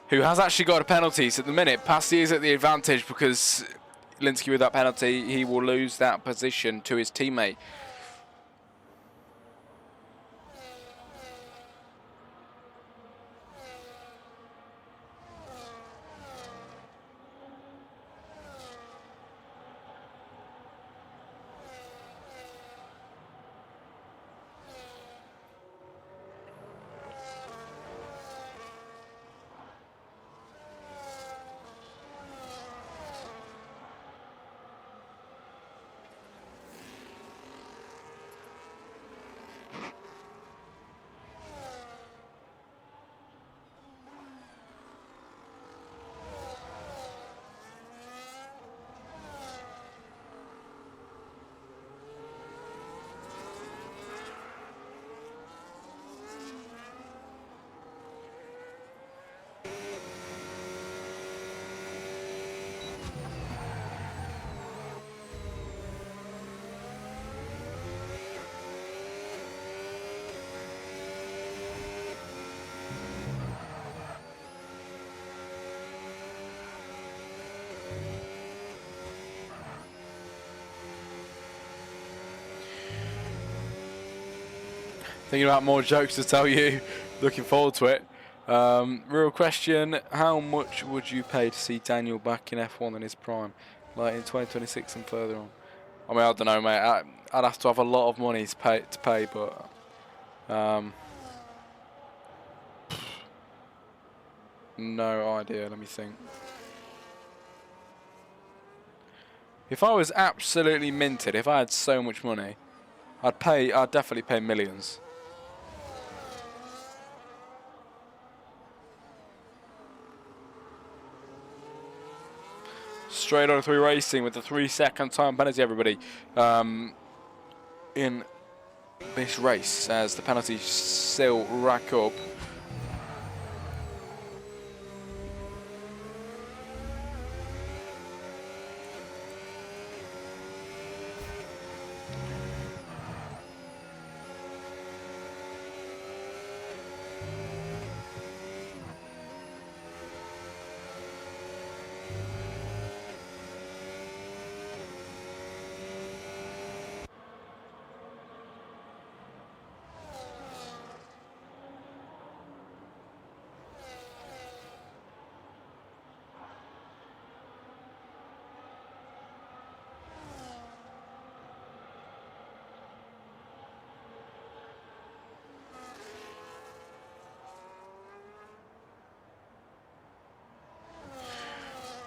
who has actually got a penalty. So at the minute, Passy is at the advantage because Linsky with that penalty, he will lose that position to his teammate. Thinking about more jokes to tell you. Looking forward to it. Real question, how much would you pay to see Daniel back in F1 in his prime? Like in 2026 and further on? I mean, I don't know, mate. I'd have to have a lot of money to pay, but... no idea, let me think. If I was absolutely minted, if I had so much money, I'd definitely pay millions. Straight on 3 racing with the 3-second time penalty, everybody. In this race, as the penalties still rack up.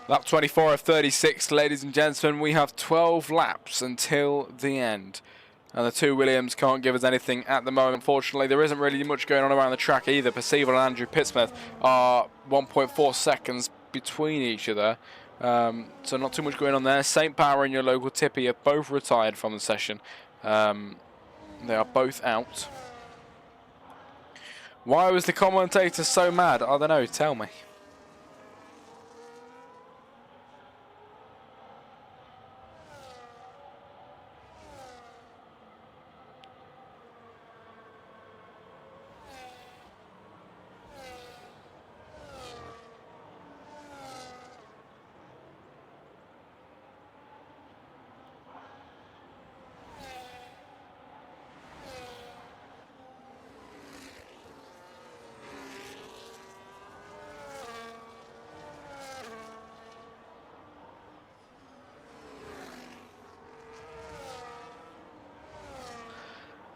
Lap 24 of 36, ladies and gentlemen. We have 12 laps until the end. And the 2 Williams can't give us anything at the moment. Unfortunately, there isn't really much going on around the track either. Percival and Andrew Pittsmith are 1.4 seconds between each other. So not too much going on there. St. Power and your local Tippy are both retired from the session. They are both out. Why was the commentator so mad? I don't know, tell me.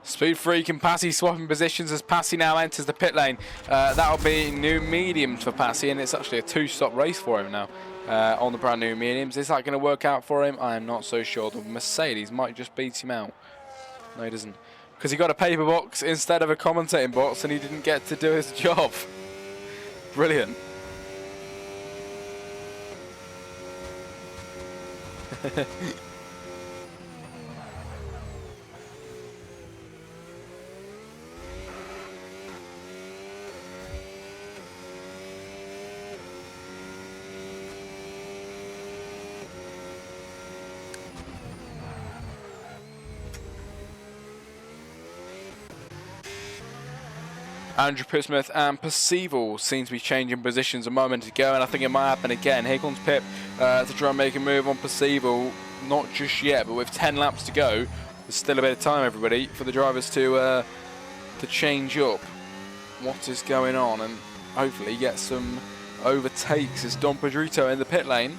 Speed Freak and Passy swapping positions as Passy now enters the pit lane. That'll be new mediums for Passy, and it's actually a 2-stop race for him now on the brand new mediums. Is that going to work out for him? I am not so sure. The Mercedes might just beat him out. No, he doesn't. Because he got a paper box instead of a commentating box, and he didn't get to do his job. Brilliant. Andrew Pitsmith and Percival seem to be changing positions a moment ago, and I think it might happen again. Here comes Pip to try and make a move on Percival. Not just yet, but with 10 laps to go, there's still a bit of time, everybody, for the drivers to change up what is going on and hopefully get some overtakes. As Don Pedrito in the pit lane.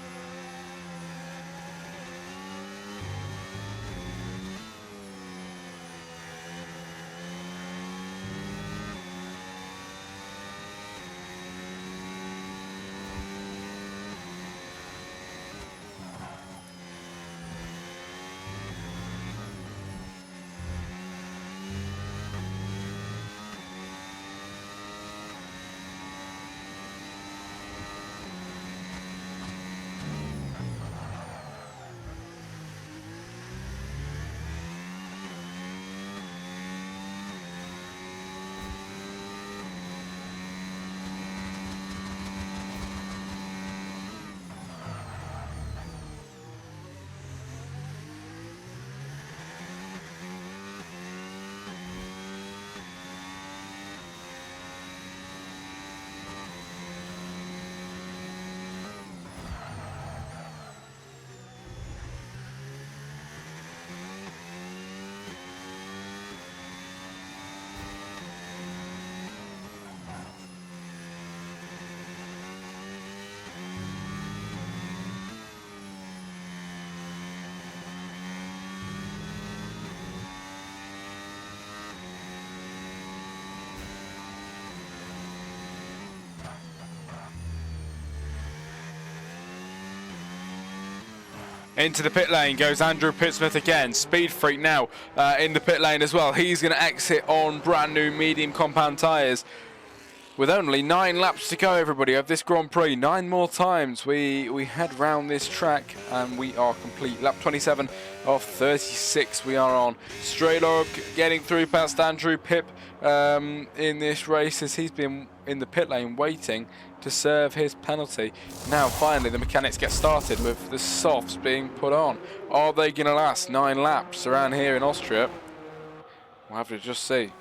Into the pit lane goes Andrew Pitsmith again. Speed Freak now in the pit lane as well. He's going to exit on brand new medium compound tyres. With only 9 laps to go, everybody, of this Grand Prix. 9 more times we head round this track and we are complete. Lap 27 of 36 we are on. Straylog getting through past Andrew Pip in this race as he's been in the pit lane waiting to serve his penalty. Now finally the mechanics get started with the softs being put on. Are they going to last 9 laps around here in Austria? We'll have to just see.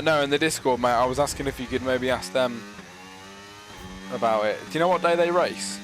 No, in the Discord, mate, I was asking if you could maybe ask them about it. Do you know what day they race?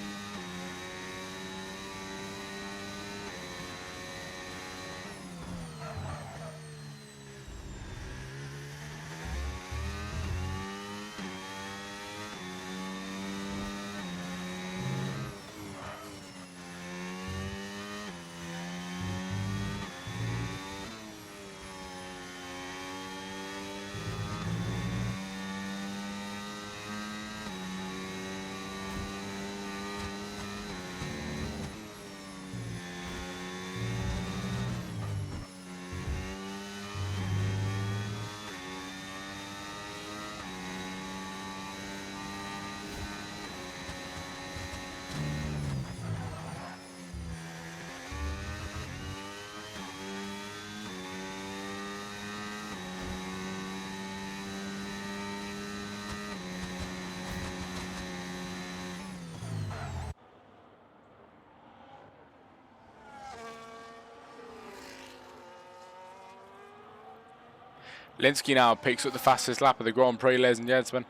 Linsky now picks up the fastest lap of the Grand Prix, ladies and gentlemen,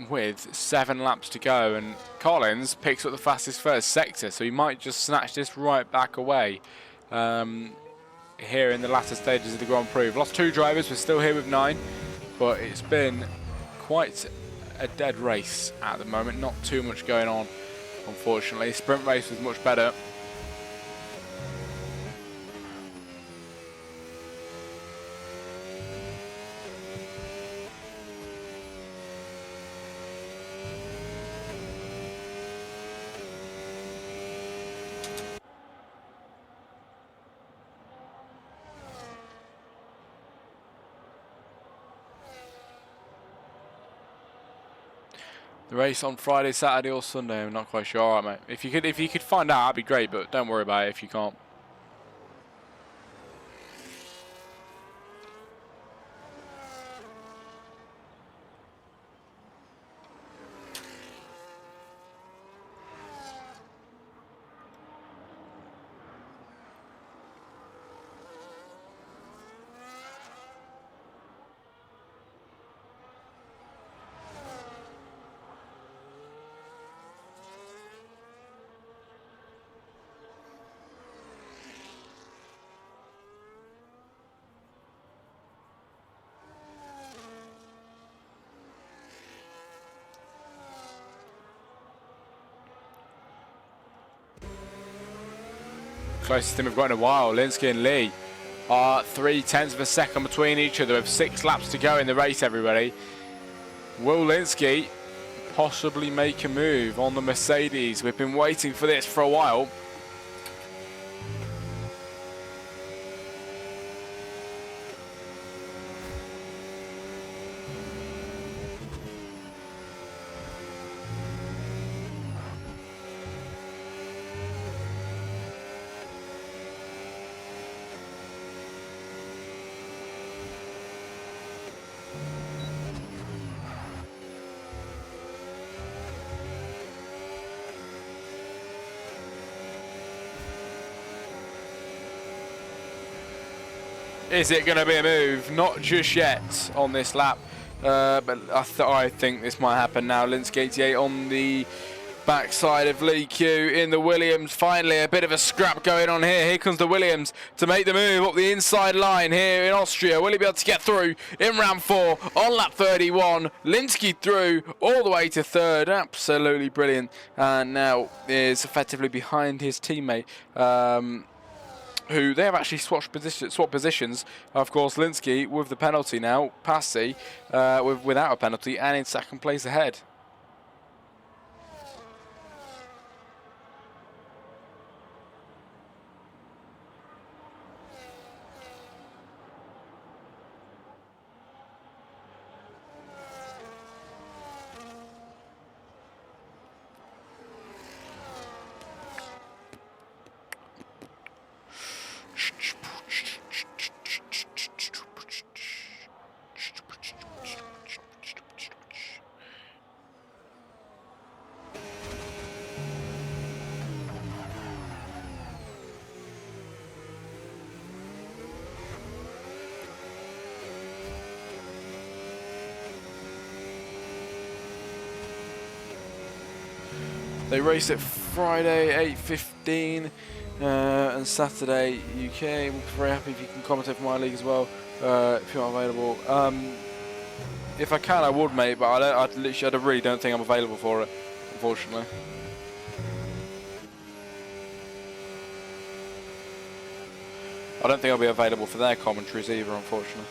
with 7 laps to go. And Collins picks up the fastest first sector, so he might just snatch this right back away here in the latter stages of the Grand Prix. We've lost 2 drivers, we're still here with 9, but it's been quite a dead race at the moment. Not too much going on, unfortunately. Sprint race was much better. The race on Friday, Saturday, or Sunday? I'm not quite sure. All right, mate. If you could find out, that'd be great. But don't worry about it if you can't. Closest thing we've got in a while. Linsky and Lee are 0.3 of a second between each other with 6 laps to go in the race, everybody. Will Linsky possibly make a move on the Mercedes? We've been waiting for this for a while. Is it going to be a move? Not just yet on this lap, but I think this might happen now. Linsky 88 on the backside of Lee Q in the Williams. Finally, a bit of a scrap going on here. Here comes the Williams to make the move up the inside line here in Austria. Will he be able to get through in round 4 on lap 31? Linsky through all the way to 3rd. Absolutely brilliant. And now is effectively behind his teammate. Who they have actually swapped positions. Of course, Linsky with the penalty now, Passy without a penalty and in 2nd place ahead. They race it Friday 8:15 and Saturday UK. We're very happy if you can commentate for my league as well if you're not available. If I can, I would, mate, but I really don't think I'm available for it, unfortunately. I don't think I'll be available for their commentaries either, unfortunately.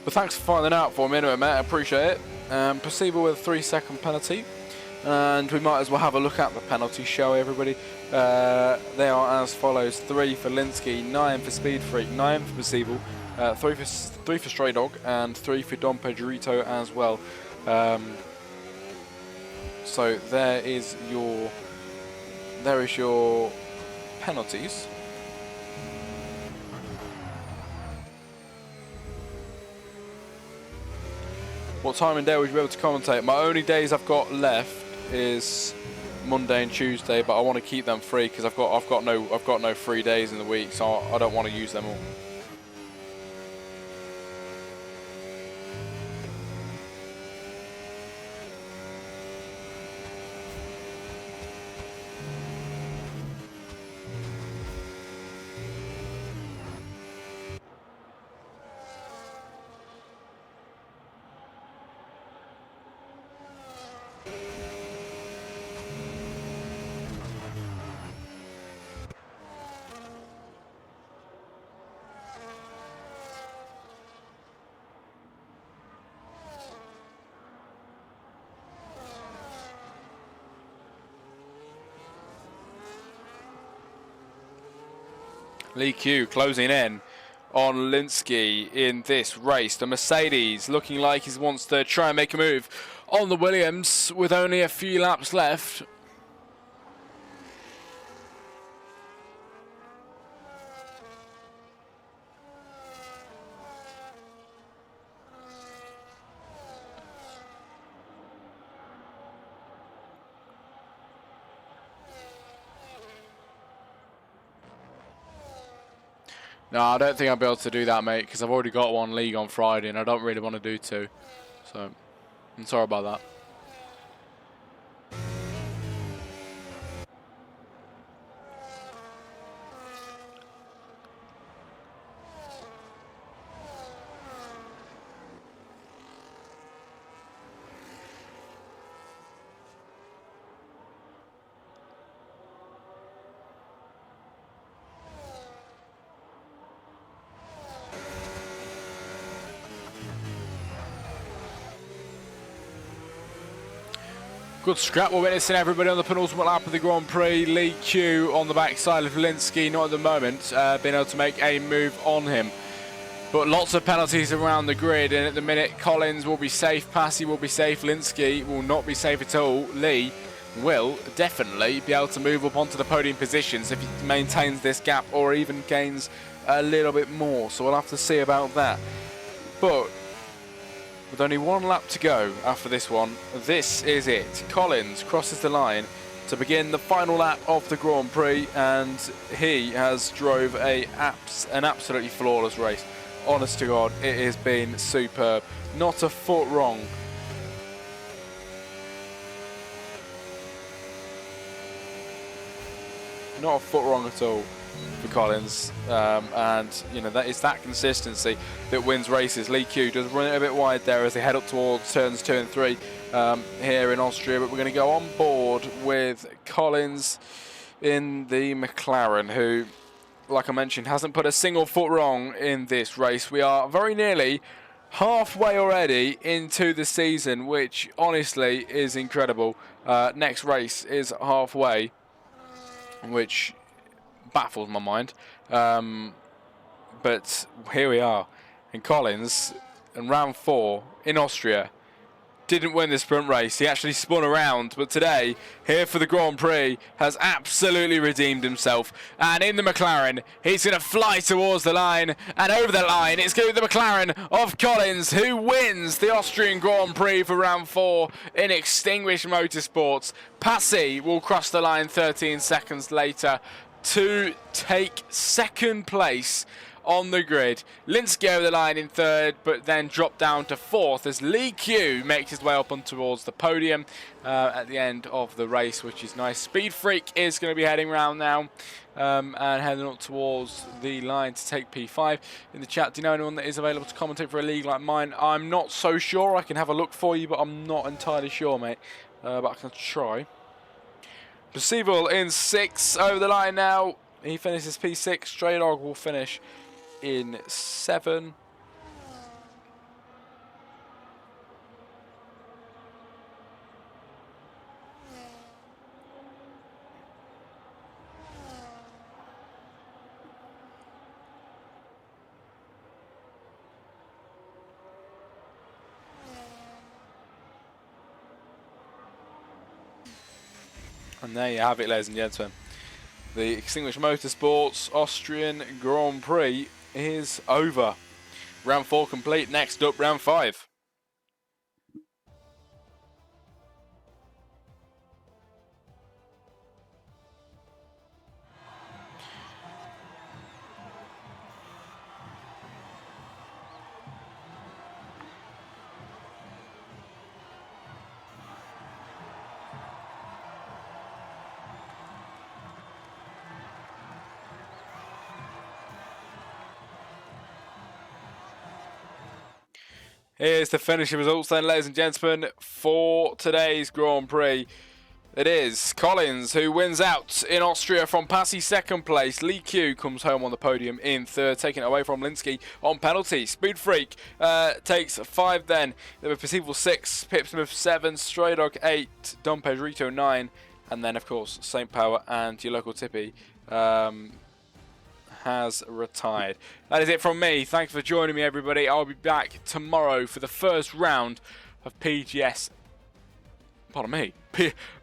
But thanks for finding out for me anyway, mate. I appreciate it. Perceivable with a 3-second penalty. And we might as well have a look at the penalty, shall we, everybody? They are as follows: 3 for Linsky, 9 for Speed Freak, 9 for Perceivable, 3 for Stray Dog, and 3 for Don Pedrito as well. So there is your penalties. What time and day would you be able to commentate? My only days I've got left is Monday and Tuesday, but I want to keep them free because I've got no free days in the week, so I don't want to use them all. Lee Q closing in on Linsky in this race. The Mercedes looking like he wants to try and make a move on the Williams with only a few laps left. No, I don't think I'll be able to do that, mate, because I've already got one league on Friday and I don't really want to do 2. So, I'm sorry about that. Good scrap we're witnessing, everybody, on the penultimate lap of the Grand Prix. Lee Q on the backside of Linsky, not at the moment, being able to make a move on him. But lots of penalties around the grid, and at the minute Collins will be safe, Passy will be safe, Linsky will not be safe at all. Lee will definitely be able to move up onto the podium positions if he maintains this gap or even gains a little bit more, so we'll have to see about that. But with only one lap to go after this one, this is it. Collins crosses the line to begin the final lap of the Grand Prix, and he has drove an absolutely flawless race. Honest to God, it has been superb. Not a foot wrong. Not a foot wrong at all for Collins, and you know, that is that consistency that wins races. Lee Q does run it a bit wide there as they head up towards turns 2 and 3 here in Austria, but we're going to go on board with Collins in the McLaren, who, like I mentioned, hasn't put a single foot wrong in this race. We are very nearly halfway already into the season, which honestly is incredible. Next race is halfway, which baffles my mind. But here we are. And Collins, in round 4 in Austria, didn't win the sprint race. He actually spun around, but today, here for the Grand Prix, has absolutely redeemed himself. And in the McLaren, he's going to fly towards the line, and over the line, it's going to be the McLaren of Collins, who wins the Austrian Grand Prix for round 4 in Extinguished Motorsports. Passy will cross the line 13 seconds later to take second place on the grid. Linsky over the line in 3rd, but then dropped down to 4th as Lee Q makes his way up on towards the podium at the end of the race, which is nice. Speed Freak is going to be heading round now and heading up towards the line to take P5. In the chat, do you know anyone that is available to commentate for a league like mine? I'm not so sure. I can have a look for you, but I'm not entirely sure, mate. But I can try. Percival in 6th over the line now. He finishes P6. Stray Dog will finish in 7. And there you have it, ladies and gentlemen. The Extinguished Motorsports Austrian Grand Prix is over. Round 4 complete. Next up, round 5. Here's the finishing results then, ladies and gentlemen, for today's Grand Prix. It is Collins who wins out in Austria from Passy 2nd place. Lee Q comes home on the podium in 3rd, taking it away from Linsky on penalty. Speed Freak takes 5 then. There were Percival 6, Pipsmith 7, Stray Dog 8, Dom Pedrito 9, and then of course St. Power and your local Tippy has retired. That is it from me. Thanks for joining me, everybody. I'll be back tomorrow for the first round of PGS. Pardon me.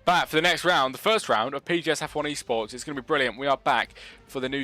Back for the next round, the first round of PGS F1 Esports. It's going to be brilliant. We are back for the new